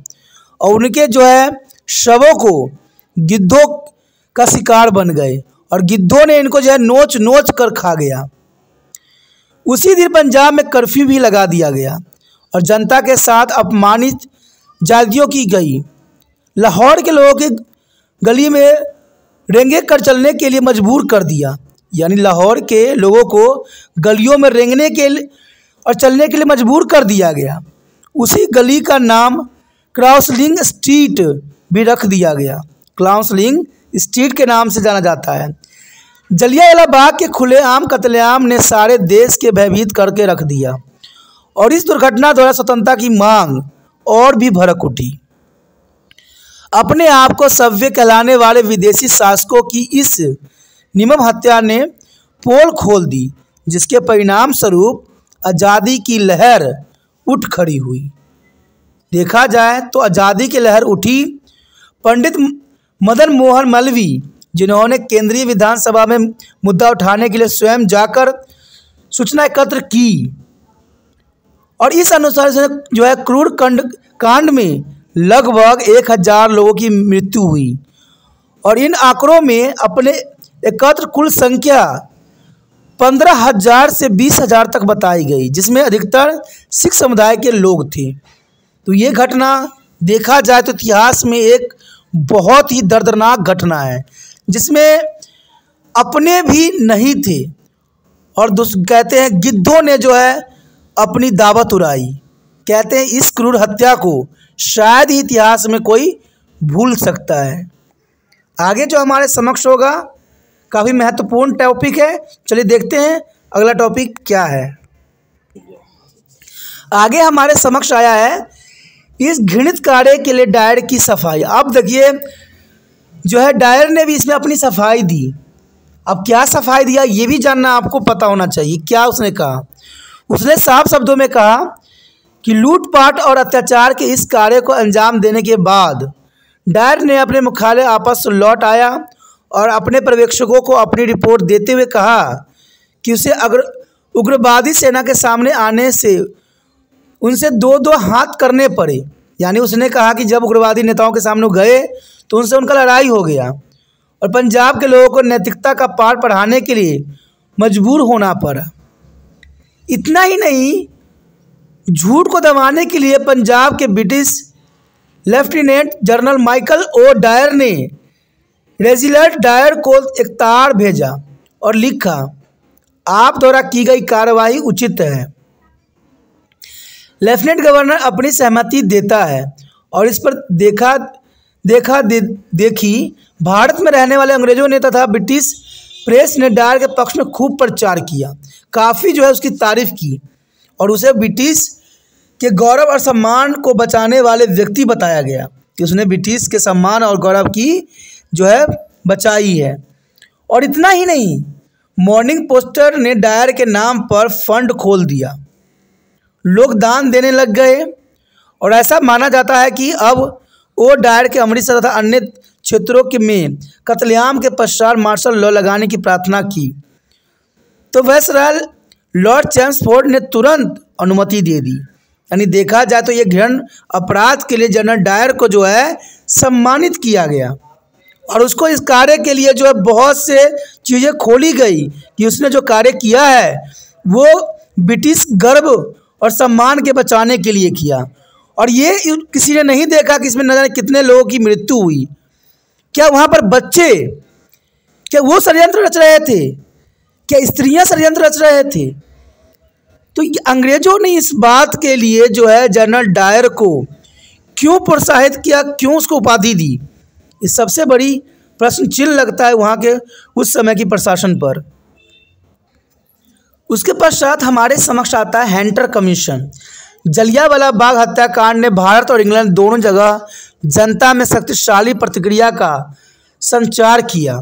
और उनके जो है शवों को गिद्धों का शिकार बन गए और गिद्धों ने इनको जो है नोच नोच कर खा गया। उसी दिन पंजाब में कर्फ्यू भी लगा दिया गया और जनता के साथ अपमानित जातियों की गई। लाहौर के लोगों की गली में रेंगे कर चलने के लिए मजबूर कर दिया। यानी लाहौर के लोगों को गलियों में रेंगने के लिए और चलने के लिए मजबूर कर दिया गया। उसी गली का नाम क्राउसलिंग स्ट्रीट भी रख दिया गया। क्राउसलिंग स्ट्रीट के नाम से जाना जाता है। जलियांवाला बाग के खुलेआम कत्लेआम ने सारे देश के भयभीत करके रख दिया और इस दुर्घटना द्वारा स्वतंत्रता की मांग और भी भड़क उठी। अपने आप को सभ्य कहलाने वाले विदेशी शासकों की इस निर्मम हत्या ने पोल खोल दी, जिसके परिणाम स्वरूप आज़ादी की लहर उठ खड़ी हुई। देखा जाए तो आज़ादी की लहर उठी। पंडित मदन मोहन मालवीय, जिन्होंने केंद्रीय विधानसभा में मुद्दा उठाने के लिए स्वयं जाकर सूचना एकत्र की और इस अनुसार से जो है क्रूर कांड में लगभग 1000 लोगों की मृत्यु हुई और इन आंकड़ों में अपने एकत्र कुल संख्या 15,000 से 20,000 तक बताई गई, जिसमें अधिकतर सिख समुदाय के लोग थे। तो ये घटना देखा जाए तो इतिहास में एक बहुत ही दर्दनाक घटना है, जिसमें अपने भी नहीं थे और कहते हैं गिद्धों ने जो है अपनी दावत उड़ाई। कहते हैं इस क्रूर हत्या को शायद ही इतिहास में कोई भूल सकता है। आगे जो हमारे समक्ष होगा काफ़ी महत्वपूर्ण टॉपिक है। चलिए देखते हैं अगला टॉपिक क्या है। आगे हमारे समक्ष आया है इस घृणित कार्य के लिए डायर की सफाई। अब देखिए, जो है डायर ने भी इसमें अपनी सफाई दी। अब क्या सफाई दिया ये भी जानना आपको पता होना चाहिए। क्या उसने कहा? उसने साफ शब्दों में कहा कि लूटपाट और अत्याचार के इस कार्य को अंजाम देने के बाद डायर ने अपने मुख्यालय आपस लौट आया और अपने पर्यवेक्षकों को अपनी रिपोर्ट देते हुए कहा कि उसे अगर उग्रवादी सेना के सामने आने से उनसे 2-2 हाथ करने पड़े। यानी उसने कहा कि जब उग्रवादी नेताओं के सामने गए तो उनसे उनका लड़ाई हो गया और पंजाब के लोगों को नैतिकता का पाठ पढ़ाने के लिए मजबूर होना पड़ा। इतना ही नहीं, झूठ को दबाने के लिए पंजाब के British lieutenant general Michael O Dyer ने रेजिनल्ड डायर को एक तार भेजा और लिखा, आप द्वारा की गई कार्रवाई उचित है। लेफ्टिनेंट गवर्नर अपनी सहमति देता है और इस पर देखी भारत में रहने वाले अंग्रेजों ने तथा ब्रिटिश प्रेस ने डायर के पक्ष में खूब प्रचार किया, काफ़ी जो है उसकी तारीफ की और उसे ब्रिटिश के गौरव और सम्मान को बचाने वाले व्यक्ति बताया गया कि उसने ब्रिटिश के सम्मान और गौरव की जो है बचाई है। और इतना ही नहीं, मॉर्निंग पोस्टर ने डायर के नाम पर फंड खोल दिया, लोग दान देने लग गए और ऐसा माना जाता है कि अब वो डायर के अमृतसर तथा अन्य क्षेत्रों के में कत्लेआम के पश्चात मार्शल लॉ लगाने की प्रार्थना की तो वायसराय लॉर्ड चैम्सफोर्ड ने तुरंत अनुमति दे दी। यानी देखा जाए तो ये घृण अपराध के लिए जनरल डायर को जो है सम्मानित किया गया और उसको इस कार्य के लिए जो है बहुत से चीज़ें खोली गई कि उसने जो कार्य किया है वो ब्रिटिश गर्व और सम्मान के बचाने के लिए किया। और ये किसी ने नहीं देखा कि इसमें न जाने कितने लोगों की मृत्यु हुई। क्या वहाँ पर बच्चे, क्या वो षड्यंत्र रच रहे थे? क्या स्त्रियाँ षड्यंत्र रच रहे थे? तो अंग्रेजों ने इस बात के लिए जो है जनरल डायर को क्यों प्रोत्साहित किया, क्यों उसको उपाधि दी? इस सबसे बड़ी प्रश्न चिन्ह लगता है वहाँ के उस समय की प्रशासन पर। उसके पश्चात हमारे समक्ष आता है हैंटर कमीशन। जलियांवाला बाग हत्याकांड ने भारत और इंग्लैंड दोनों जगह जनता में शक्तिशाली प्रतिक्रिया का संचार किया।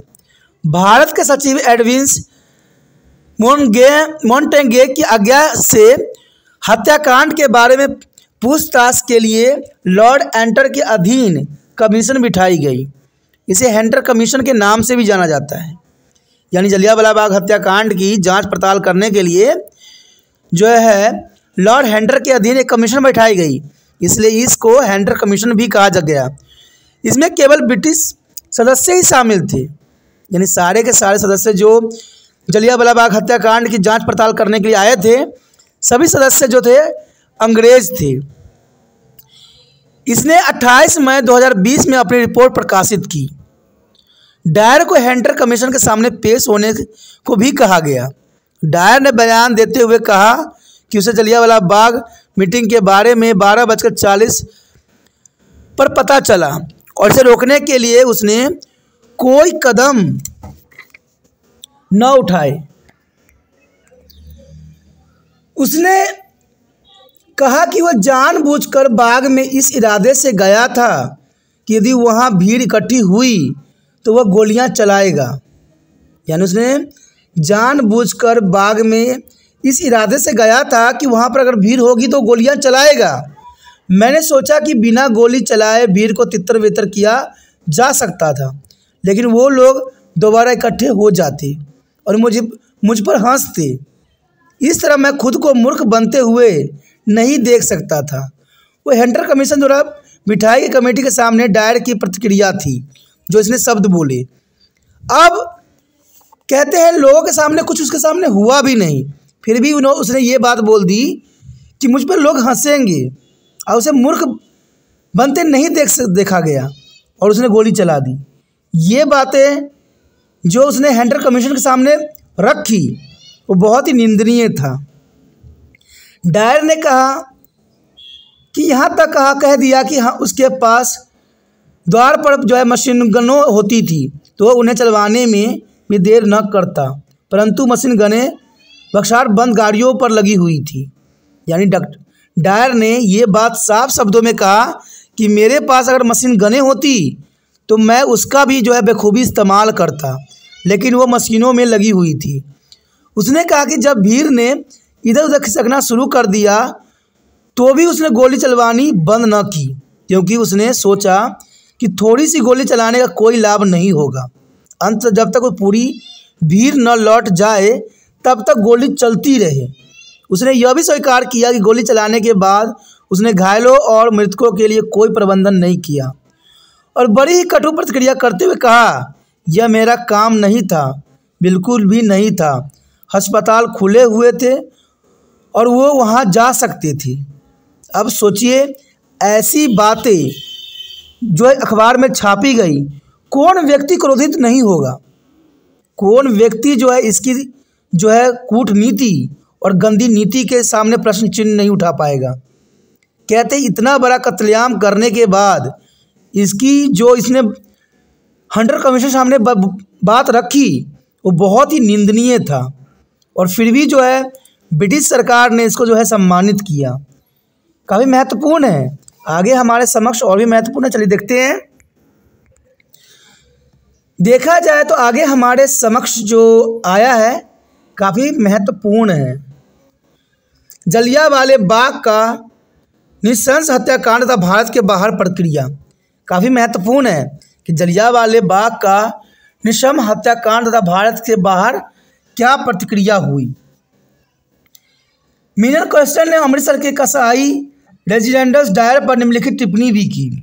भारत के सचिव एडविन्स मोंटेगे की आज्ञा से हत्याकांड के बारे में पूछताछ के लिए लॉर्ड हैंटर के अधीन कमीशन बिठाई गई। इसे हैंटर कमीशन के नाम से भी जाना जाता है। यानी जलियांवाला बाग हत्याकांड की जांच पड़ताल करने के लिए जो है लॉर्ड हैंटर के अधीन एक कमीशन बैठाई गई, इसलिए इसको हैंटर कमीशन भी कहा गया। इसमें केवल ब्रिटिश सदस्य ही शामिल थे, यानी सारे के सारे सदस्य जो जलियांवाला बाग हत्याकांड की जांच पड़ताल करने के लिए आए थे, सभी सदस्य जो थे अंग्रेज थे। इसने 28 मई 2020 में अपनी रिपोर्ट प्रकाशित की। डायर को हैंटर कमीशन के सामने पेश होने को भी कहा गया। डायर ने बयान देते हुए कहा कि उसे जलियांवाला बाग मीटिंग के बारे में 12:40 पर पता चला और इसे रोकने के लिए उसने कोई कदम न उठाए। उसने कहा कि वह जानबूझकर बाग में इस इरादे से गया था कि यदि वहाँ भीड़ इकट्ठी हुई तो वह गोलियां चलाएगा। यानी उसने जानबूझकर बाग में इस इरादे से गया था कि वहाँ पर अगर भीड़ होगी तो गोलियां चलाएगा। मैंने सोचा कि बिना गोली चलाए भीड़ को तितर बितर किया जा सकता था, लेकिन वो लोग दोबारा इकट्ठे हो जाते और मुझ पर हंसते। इस तरह मैं खुद को मूर्ख बनते हुए नहीं देख सकता था। वो हैंटर कमीशन द्वारा बिठाई गई कमेटी के सामने डायर की प्रतिक्रिया थी, जो इसने शब्द बोले। अब कहते हैं लोगों के सामने कुछ उसके सामने हुआ भी नहीं, फिर भी उसने ये बात बोल दी कि मुझ पर लोग हंसेंगे और उसे मूर्ख बनते नहीं देखा गया और उसने गोली चला दी। ये बातें जो उसने हैंटर कमीशन के सामने रखी वो बहुत ही निंदनीय था। डायर ने कहा कि यहाँ तक कह दिया कि हाँ उसके पास द्वार पर जो है मशीन गनों होती थी तो उन्हें चलवाने में भी देर न करता, परंतु मशीन गनें बक्सार बंद गाड़ियों पर लगी हुई थी। यानी डायर ने ये बात साफ शब्दों में कहा कि मेरे पास अगर मशीन गनें होती तो मैं उसका भी जो है बखूबी इस्तेमाल करता, लेकिन वो मशीनों में लगी हुई थी। उसने कहा कि जब भीड़ ने इधर उधर खिसकना शुरू कर दिया तो भी उसने गोली चलवानी बंद न की, क्योंकि उसने सोचा कि थोड़ी सी गोली चलाने का कोई लाभ नहीं होगा। अंत जब तक वो पूरी भीड़ न लौट जाए तब तक गोली चलती रहे। उसने यह भी स्वीकार किया कि गोली चलाने के बाद उसने घायलों और मृतकों के लिए कोई प्रबंधन नहीं किया और बड़ी ही कटु प्रतिक्रिया करते हुए कहा, यह मेरा काम नहीं था, बिल्कुल भी नहीं था। अस्पताल खुले हुए थे और वो वहाँ जा सकते थे। अब सोचिए ऐसी बातें जो अखबार में छापी गई, कौन व्यक्ति क्रोधित नहीं होगा? कौन व्यक्ति जो है इसकी जो है कूटनीति और गंदी नीति के सामने प्रश्न चिन्ह नहीं उठा पाएगा। कहते इतना बड़ा कत्लेआम करने के बाद इसकी जो इसने हंटर कमीशन सामने बात रखी वो बहुत ही निंदनीय था, और फिर भी जो है ब्रिटिश सरकार ने इसको जो है सम्मानित किया। काफ़ी महत्वपूर्ण है, आगे हमारे समक्ष और भी महत्वपूर्ण है, चलिए देखते हैं। देखा जाए तो आगे हमारे समक्ष जो आया है काफ़ी महत्वपूर्ण है। जलियांवाले बाग का नृशंस हत्याकांड तथा भारत के बाहर प्रक्रिया। काफ़ी महत्वपूर्ण है कि जलियांवाले बाग का नृशंस हत्याकांड तथा भारत के बाहर क्या प्रतिक्रिया हुई। मीनल क्वेश्चन ने अमृतसर के कसाई रेजिडेंट्स डायर पर निम्नलिखित टिप्पणी भी की।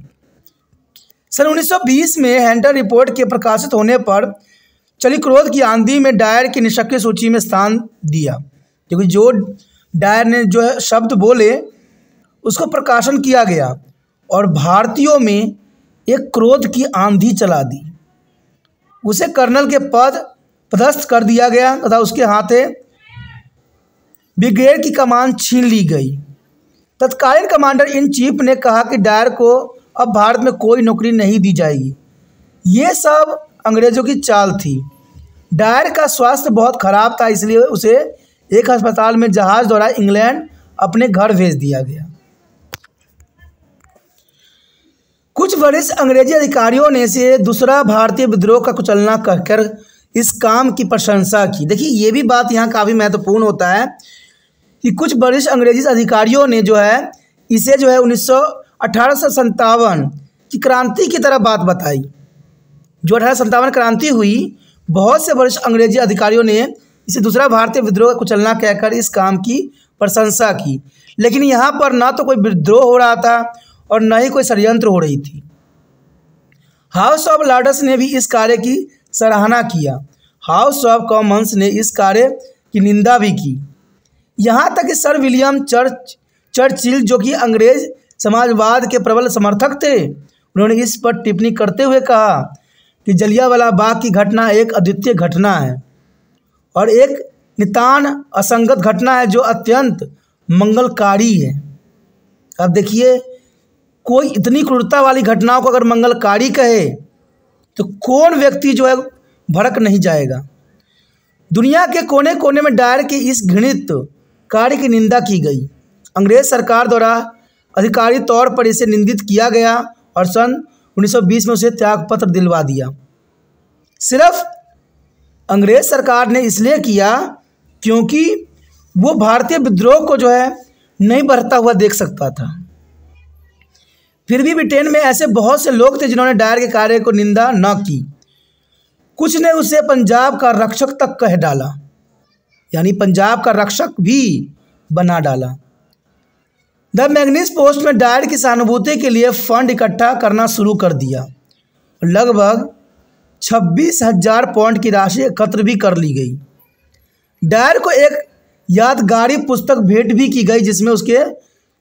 सन 1920 में हंटर रिपोर्ट के प्रकाशित होने पर चली क्रोध की आंधी में डायर की निष्क्रिय सूची में स्थान दिया, क्योंकि जो डायर ने जो है शब्द बोले उसको प्रकाशन किया गया और भारतीयों में एक क्रोध की आंधी चला दी। उसे कर्नल के पद पदस्थ कर दिया गया तथा उसके हाथे ब्रिगेड की कमान छीन ली गई। तत्कालीन कमांडर इन चीफ ने कहा कि डायर को अब भारत में कोई नौकरी नहीं दी जाएगी। ये सब अंग्रेज़ों की चाल थी। डायर का स्वास्थ्य बहुत खराब था, इसलिए उसे एक अस्पताल में जहाज़ द्वारा इंग्लैंड अपने घर भेज दिया गया। कुछ वरिष्ठ अंग्रेजी अधिकारियों ने इसे दूसरा भारतीय विद्रोह का कुचलना कहकर इस काम की प्रशंसा की। देखिए ये भी बात यहाँ काफ़ी महत्वपूर्ण होता है कि कुछ वरिष्ठ अंग्रेजी अधिकारियों ने जो है इसे जो है 1857 की क्रांति की तरह बात बताई। जो 1857 क्रांति हुई, बहुत से वरिष्ठ अंग्रेजी अधिकारियों ने इसे दूसरा भारतीय विद्रोह का कुचलना कहकर इस काम की प्रशंसा की। लेकिन यहाँ पर ना तो कोई विद्रोह हो रहा था और न ही कोई षड्यंत्र हो रही थी। हाउस ऑफ लॉर्ड्स ने भी इस कार्य की सराहना किया। हाउस ऑफ कॉमन्स ने इस कार्य की निंदा भी की। यहाँ तक कि सर विलियम चर्चिल जो कि अंग्रेज समाजवाद के प्रबल समर्थक थे, उन्होंने इस पर टिप्पणी करते हुए कहा कि जलियांवाला बाग की घटना एक अद्वितीय घटना है और एक नितान असंगत घटना है जो अत्यंत मंगलकारी है। अब देखिए, कोई इतनी क्रूरता वाली घटनाओं को अगर मंगलकारी कहे तो कौन व्यक्ति जो है भड़क नहीं जाएगा। दुनिया के कोने कोने में डायर के इस घृणित कार्य की निंदा की गई। अंग्रेज सरकार द्वारा आधिकारिक तौर पर इसे निंदित किया गया और सन 1920 में उसे त्यागपत्र दिलवा दिया। सिर्फ अंग्रेज सरकार ने इसलिए किया क्योंकि वो भारतीय विद्रोह को जो है नहीं बढ़ता हुआ देख सकता था। फिर भी ब्रिटेन में ऐसे बहुत से लोग थे जिन्होंने डायर के कार्य को निंदा न की। कुछ ने उसे पंजाब का रक्षक तक कह डाला, यानी पंजाब का रक्षक भी बना डाला। द मैग्निस पोस्ट में डायर की सहानुभूति के लिए फंड इकट्ठा करना शुरू कर दिया। लगभग 26,000 पाउंड की राशि एकत्र भी कर ली गई। डायर को एक यादगारी पुस्तक भेंट भी की गई जिसमें उसके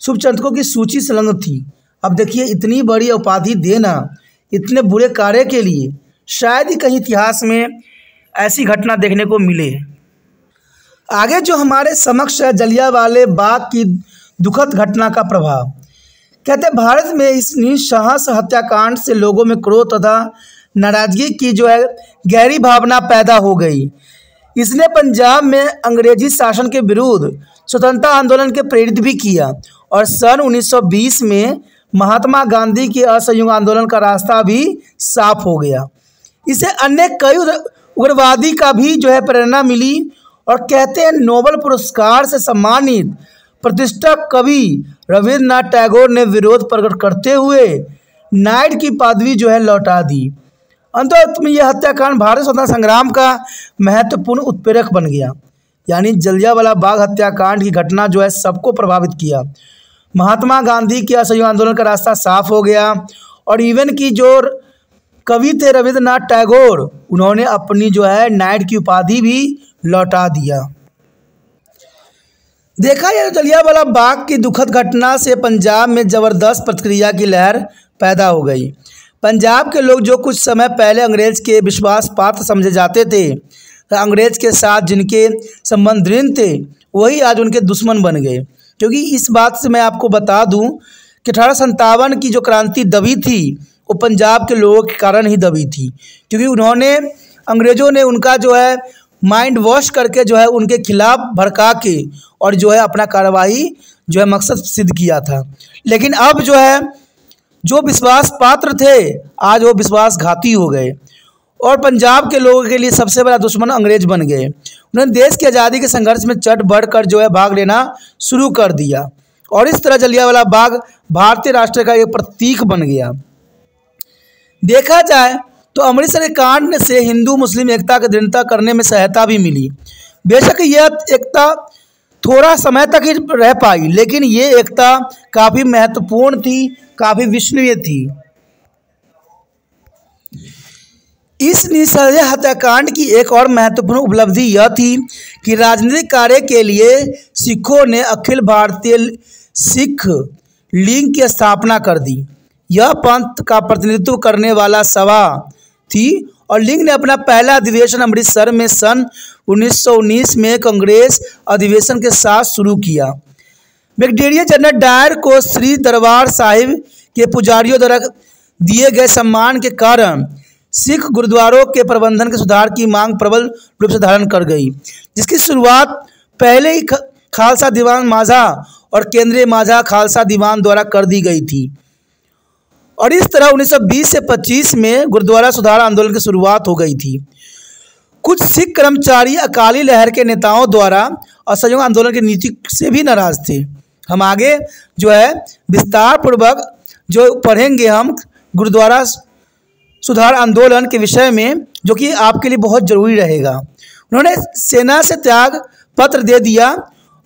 शुभचिंतकों की सूची संलग्न थी। अब देखिए, इतनी बड़ी उपाधि देना इतने बुरे कार्य के लिए शायद ही कहीं इतिहास में ऐसी घटना देखने को मिले। आगे जो हमारे समक्ष है जलियांवाले बाग की दुखद घटना का प्रभाव। कहते हैं भारत में इस निस्साहस हत्याकांड से लोगों में क्रोध तथा नाराजगी की जो है गहरी भावना पैदा हो गई। इसने पंजाब में अंग्रेजी शासन के विरुद्ध स्वतंत्रता आंदोलन के प्रेरित भी किया और सन 1920 में महात्मा गांधी के असहयोग आंदोलन का रास्ता भी साफ हो गया। इसे अन्य कई उग्रवादी का भी जो है प्रेरणा मिली और कहते हैं नोबेल पुरस्कार से सम्मानित प्रतिष्ठित कवि रविन्द्रनाथ टैगोर ने विरोध प्रकट करते हुए नाइट की पदवी जो है लौटा दी। अंत में यह हत्याकांड भारतीय स्वतंत्रता संग्राम का महत्वपूर्ण उत्प्रेरक बन गया। यानी जलियांवाला बाग हत्याकांड की घटना जो है सबको प्रभावित किया। महात्मा गांधी के असहयोग आंदोलन का रास्ता साफ हो गया और इवन की जो कवि थे रविन्द्रनाथ टैगोर, उन्होंने अपनी जो है नाइट की उपाधि भी लौटा दिया। देखा जाए तो जलियांवाला बाग की दुखद घटना से पंजाब में ज़बरदस्त प्रतिक्रिया की लहर पैदा हो गई। पंजाब के लोग जो कुछ समय पहले अंग्रेज के विश्वास पात्र समझे जाते थे अंग्रेज के साथ जिनके संबंध दृढ़ थे वही आज उनके दुश्मन बन गए। क्योंकि इस बात से मैं आपको बता दूं कि 1857 की जो क्रांति दबी थी वो पंजाब के लोगों के कारण ही दबी थी, क्योंकि उन्होंने अंग्रेज़ों ने उनका जो है माइंड वॉश करके जो है उनके खिलाफ भड़का के और जो है अपना कार्रवाई जो है मकसद सिद्ध किया था। लेकिन अब जो है जो विश्वास पात्र थे आज वो विश्वासघाती हो गए और पंजाब के लोगों के लिए सबसे बड़ा दुश्मन अंग्रेज बन गए। उन्होंने देश की आज़ादी के संघर्ष में चढ़ बढ़ कर जो है भाग लेना शुरू कर दिया और इस तरह जलियांवाला बाग भारतीय राष्ट्र का एक प्रतीक बन गया। देखा जाए तो अमृतसर के कांड से हिंदू मुस्लिम एकता की दृढ़ता करने में सहायता भी मिली। बेशक यह एकता थोड़ा समय तक ही रह पाई, लेकिन ये एकता काफ़ी महत्वपूर्ण थी, काफ़ी विश्वसनीय थी। इस निसंदेह हत्याकांड की एक और महत्वपूर्ण उपलब्धि यह थी कि राजनीतिक कार्य के लिए सिखों ने अखिल भारतीय सिख लीग की स्थापना कर दी। यह पंथ का प्रतिनिधित्व करने वाला सभा थी और लीग ने अपना पहला अधिवेशन अमृतसर में सन 1919 में कांग्रेस अधिवेशन के साथ शुरू किया। ब्रिगेडियर जनरल डायर को श्री दरबार साहिब के पुजारियों द्वारा दिए गए सम्मान के कारण सिख गुरुद्वारों के प्रबंधन के सुधार की मांग प्रबल रूप से धारण कर गई, जिसकी शुरुआत पहले ही खालसा दीवान माझा और केंद्रीय माझा खालसा दीवान द्वारा कर दी गई थी। और इस तरह 1920 से 25 में गुरुद्वारा सुधार आंदोलन की शुरुआत हो गई थी। कुछ सिख कर्मचारी अकाली लहर के नेताओं द्वारा असहयोग आंदोलन की नीति से भी नाराज थे। हम आगे जो है विस्तार पूर्वक जो पढ़ेंगे हम गुरुद्वारा सुधार आंदोलन के विषय में, जो कि आपके लिए बहुत ज़रूरी रहेगा। उन्होंने सेना से त्याग पत्र दे दिया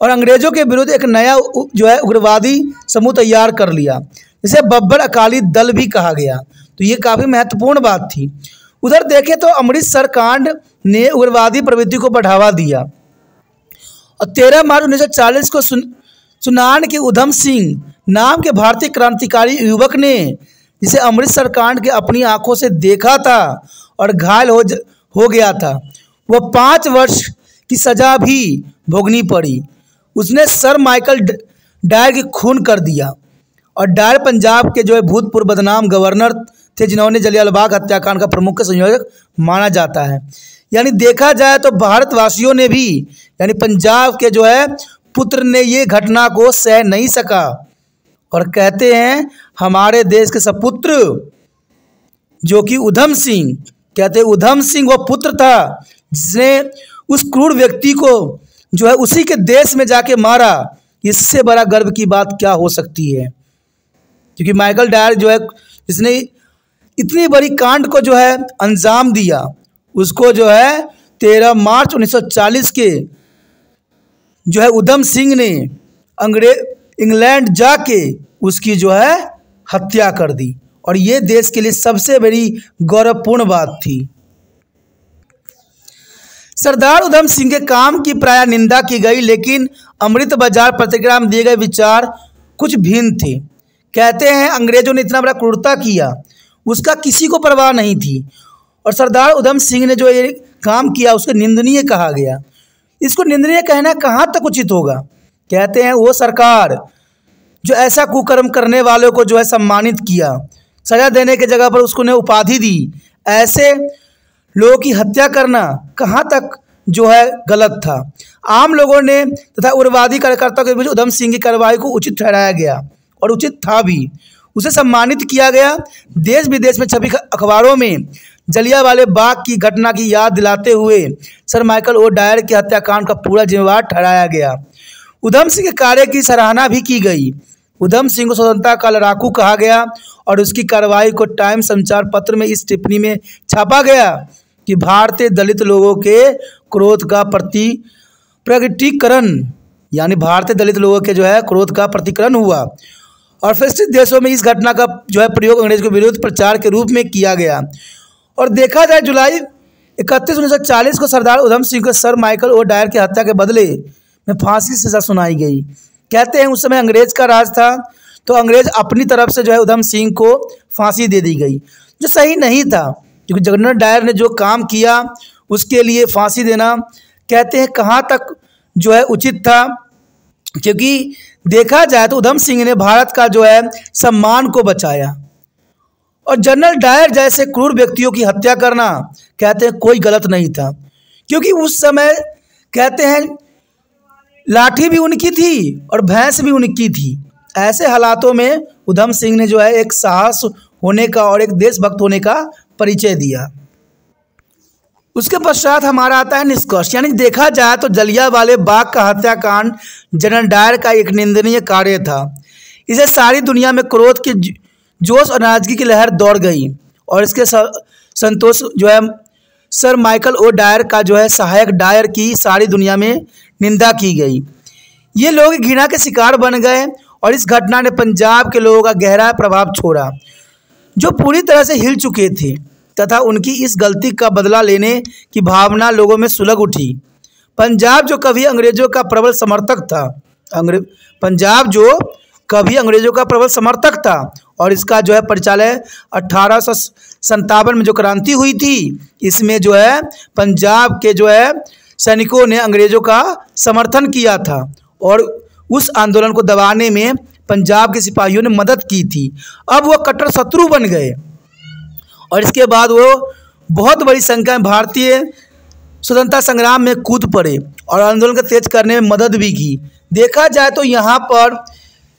और अंग्रेज़ों के विरुद्ध एक नया जो है उग्रवादी समूह तैयार कर लिया, जिसे बब्बर अकाली दल भी कहा गया। तो ये काफ़ी महत्वपूर्ण बात थी। उधर देखें तो अमृतसर कांड ने उग्रवादी प्रवृत्ति को बढ़ावा दिया और 13 मार्च 1940 को सुनान के उधम सिंह नाम के भारतीय क्रांतिकारी युवक ने, जिसे अमृतसर कांड के अपनी आंखों से देखा था और घायल हो गया था, वह 5 वर्ष की सज़ा भी भोगनी पड़ी। उसने सर माइकल डायर की खून कर दिया और डायर पंजाब के जो है भूतपूर्व बदनाम गवर्नर थे, जिन्होंने जलियांवाला बाग हत्याकांड का प्रमुख संयोजक माना जाता है। यानी देखा जाए तो भारतवासियों ने भी, यानी पंजाब के जो है पुत्र ने ये घटना को सह नहीं सका और कहते हैं हमारे देश के सपुत्र जो कि उधम सिंह, कहते हैं उधम सिंह वो पुत्र था जिसने उस क्रूर व्यक्ति को जो है उसी के देश में जाके मारा। इससे बड़ा गर्व की बात क्या हो सकती है, क्योंकि माइकल डायर जो है जिसने इतनी बड़ी कांड को जो है अंजाम दिया, उसको जो है 13 मार्च 1940 के जो है उधम सिंह ने इंग्लैंड जाके उसकी जो है हत्या कर दी और ये देश के लिए सबसे बड़ी गौरवपूर्ण बात थी। सरदार उधम सिंह के काम की प्राय निंदा की गई, लेकिन अमृत बाजार पत्रिका में दिए गए विचार कुछ भिन्न थे। कहते हैं अंग्रेजों ने इतना बड़ा क्रूरता किया, उसका किसी को परवाह नहीं थी और सरदार उधम सिंह ने जो ये काम किया उसको निंदनीय कहा गया। इसको निंदनीय कहना कहाँ तक उचित होगा। कहते हैं वो सरकार जो ऐसा कुकर्म करने वालों को जो है सम्मानित किया, सजा देने की जगह पर उसको ने उपाधि दी, ऐसे लोगों की हत्या करना कहाँ तक जो है गलत था। आम लोगों ने तथा उग्रवादी कार्यकर्ताओं के बीच उधम सिंह की कार्रवाई को उचित ठहराया गया और उचित था भी। उसे सम्मानित किया गया। देश विदेश में छपी अखबारों में जलियांवाले बाग की घटना की याद दिलाते हुए सर माइकल ओ डायर के हत्याकांड का पूरा जिम्मेवार ठहराया गया। उधम सिंह के कार्य की सराहना भी की गई। उधम सिंह को स्वतंत्रता का लड़ाकू कहा गया और उसकी कार्रवाई को टाइम समाचार पत्र में इस टिप्पणी में छापा गया कि भारतीय दलित लोगों के क्रोध का प्रकटीकरण, यानी भारतीय दलित लोगों के जो है क्रोध का प्रतिकरण हुआ और फैसिस्ट देशों में इस घटना का जो है प्रयोग अंग्रेज के विरुद्ध प्रचार के रूप में किया गया। और देखा जाए जुलाई 31 1940 को सरदार उधम सिंह को सर माइकल ओ डायर की हत्या के बदले में फांसी की सजा सुनाई गई। कहते हैं उस समय अंग्रेज का राज था, तो अंग्रेज अपनी तरफ से जो है उधम सिंह को फांसी दे दी गई, जो सही नहीं था, क्योंकि जनरल डायर ने जो काम किया उसके लिए फांसी देना कहते हैं कहाँ तक जो है उचित था, क्योंकि देखा जाए तो उधम सिंह ने भारत का जो है सम्मान को बचाया और जनरल डायर जैसे क्रूर व्यक्तियों की हत्या करना कहते हैं कोई गलत नहीं था, क्योंकि उस समय कहते हैं लाठी भी उनकी थी और भैंस भी उनकी थी। ऐसे हालातों में उधम सिंह ने जो है एक साहस होने का और एक देशभक्त होने का परिचय दिया। उसके पश्चात हमारा आता है निष्कर्ष, यानी देखा जाए तो जलियांवाला बाग का हत्याकांड जनरल डायर का एक निंदनीय कार्य था। इसे सारी दुनिया में क्रोध की जोश और नाराजगी की लहर दौड़ गई और इसके संतोष जो है सर माइकल ओ डायर का जो है सहायक डायर की सारी दुनिया में निंदा की गई। ये लोग घृणा के शिकार बन गए और इस घटना ने पंजाब के लोगों का गहरा प्रभाव छोड़ा, जो पूरी तरह से हिल चुके थे, तथा उनकी इस गलती का बदला लेने की भावना लोगों में सुलग उठी। पंजाब जो कभी अंग्रेजों का प्रबल समर्थक था, पंजाब जो कभी अंग्रेजों का प्रबल समर्थक था और इसका जो है परिचालय 1857 में जो क्रांति हुई थी, इसमें जो है पंजाब के जो है सैनिकों ने अंग्रेजों का समर्थन किया था और उस आंदोलन को दबाने में पंजाब के सिपाहियों ने मदद की थी। अब वो कट्टर शत्रु बन गए और इसके बाद वो बहुत बड़ी संख्या में भारतीय स्वतंत्रता संग्राम में कूद पड़े और आंदोलन को तेज करने में मदद भी की। देखा जाए तो यहाँ पर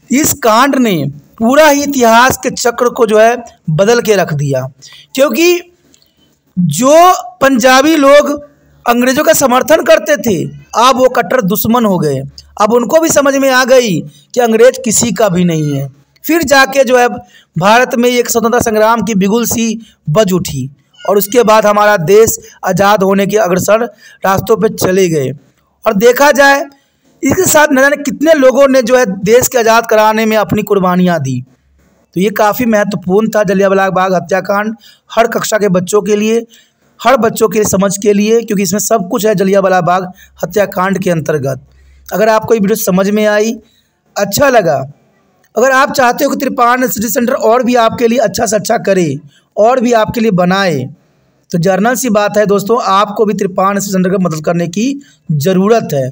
इस कांड ने पूरा ही इतिहास के चक्र को जो है बदल के रख दिया, क्योंकि जो पंजाबी लोग अंग्रेजों का समर्थन करते थे अब वो कट्टर दुश्मन हो गए। अब उनको भी समझ में आ गई कि अंग्रेज किसी का भी नहीं है। फिर जाके जो है भारत में एक स्वतंत्रता संग्राम की बिगुल सी बज उठी और उसके बाद हमारा देश आज़ाद होने के अग्रसर रास्तों पे चले गए। और देखा जाए इसके साथ न जाने कितने लोगों ने जो है देश के आज़ाद कराने में अपनी कुर्बानियाँ दी। तो ये काफ़ी महत्वपूर्ण था जलियांवाला बाग हत्याकांड, हर कक्षा के बच्चों के लिए, हर बच्चों के समझ के लिए, क्योंकि इसमें सब कुछ है जलियांवाला बाग हत्याकांड के अंतर्गत। अगर आपको ये वीडियो समझ में आई, अच्छा लगा, अगर आप चाहते हो कि त्रिपाण सिटी सेंटर और भी आपके लिए अच्छा से अच्छा करे और भी आपके लिए बनाए, तो जर्नल सी बात है दोस्तों, आपको भी त्रिपाण सिटी सेंटर की मदद करने की ज़रूरत है।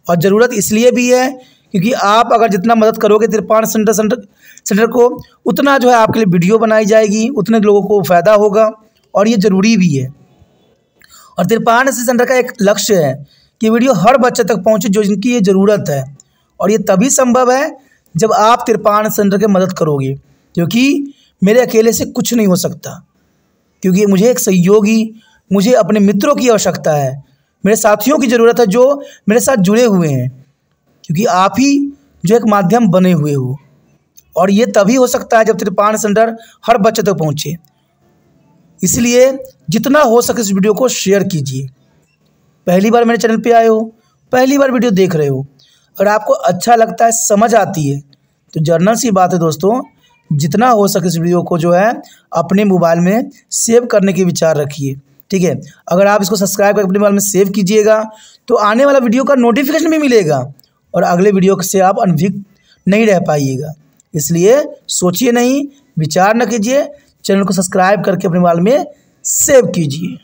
और ज़रूरत इसलिए भी है क्योंकि आप अगर जितना मदद करोगे त्रिपाण सेंटर को, उतना जो है आपके लिए वीडियो बनाई जाएगी, उतने लोगों को फ़ायदा होगा और ये ज़रूरी भी है। और त्रिपाण सिटी सेंटर का एक लक्ष्य है कि वीडियो हर बच्चे तक पहुंचे जो जिनकी ये ज़रूरत है, और ये तभी संभव है जब आप त्रिपाण सेंटर की मदद करोगे, क्योंकि मेरे अकेले से कुछ नहीं हो सकता, क्योंकि मुझे एक सहयोगी, मुझे अपने मित्रों की आवश्यकता है, मेरे साथियों की ज़रूरत है जो मेरे साथ जुड़े हुए हैं, क्योंकि आप ही जो एक माध्यम बने हुए हो। और ये तभी हो सकता है जब त्रिपाण सेंटर हर बच्चे तक पहुँचे। इसलिए जितना हो सके इस वीडियो को शेयर कीजिए। पहली बार मेरे चैनल पे आए हो, पहली बार वीडियो देख रहे हो, अगर आपको अच्छा लगता है, समझ आती है, तो जर्नल सी बात है दोस्तों, जितना हो सके इस वीडियो को जो है अपने मोबाइल में सेव करने के विचार रखिए, ठीक है। अगर आप इसको सब्सक्राइब करके अपने मोबाइल में सेव कीजिएगा तो आने वाला वीडियो का नोटिफिकेशन भी मिलेगा और अगले वीडियो से आप अनभिज्ञ नहीं रह पाइएगा। इसलिए सोचिए नहीं, विचार न कीजिए, चैनल को सब्सक्राइब करके अपने मोबाइल में सेव कीजिए।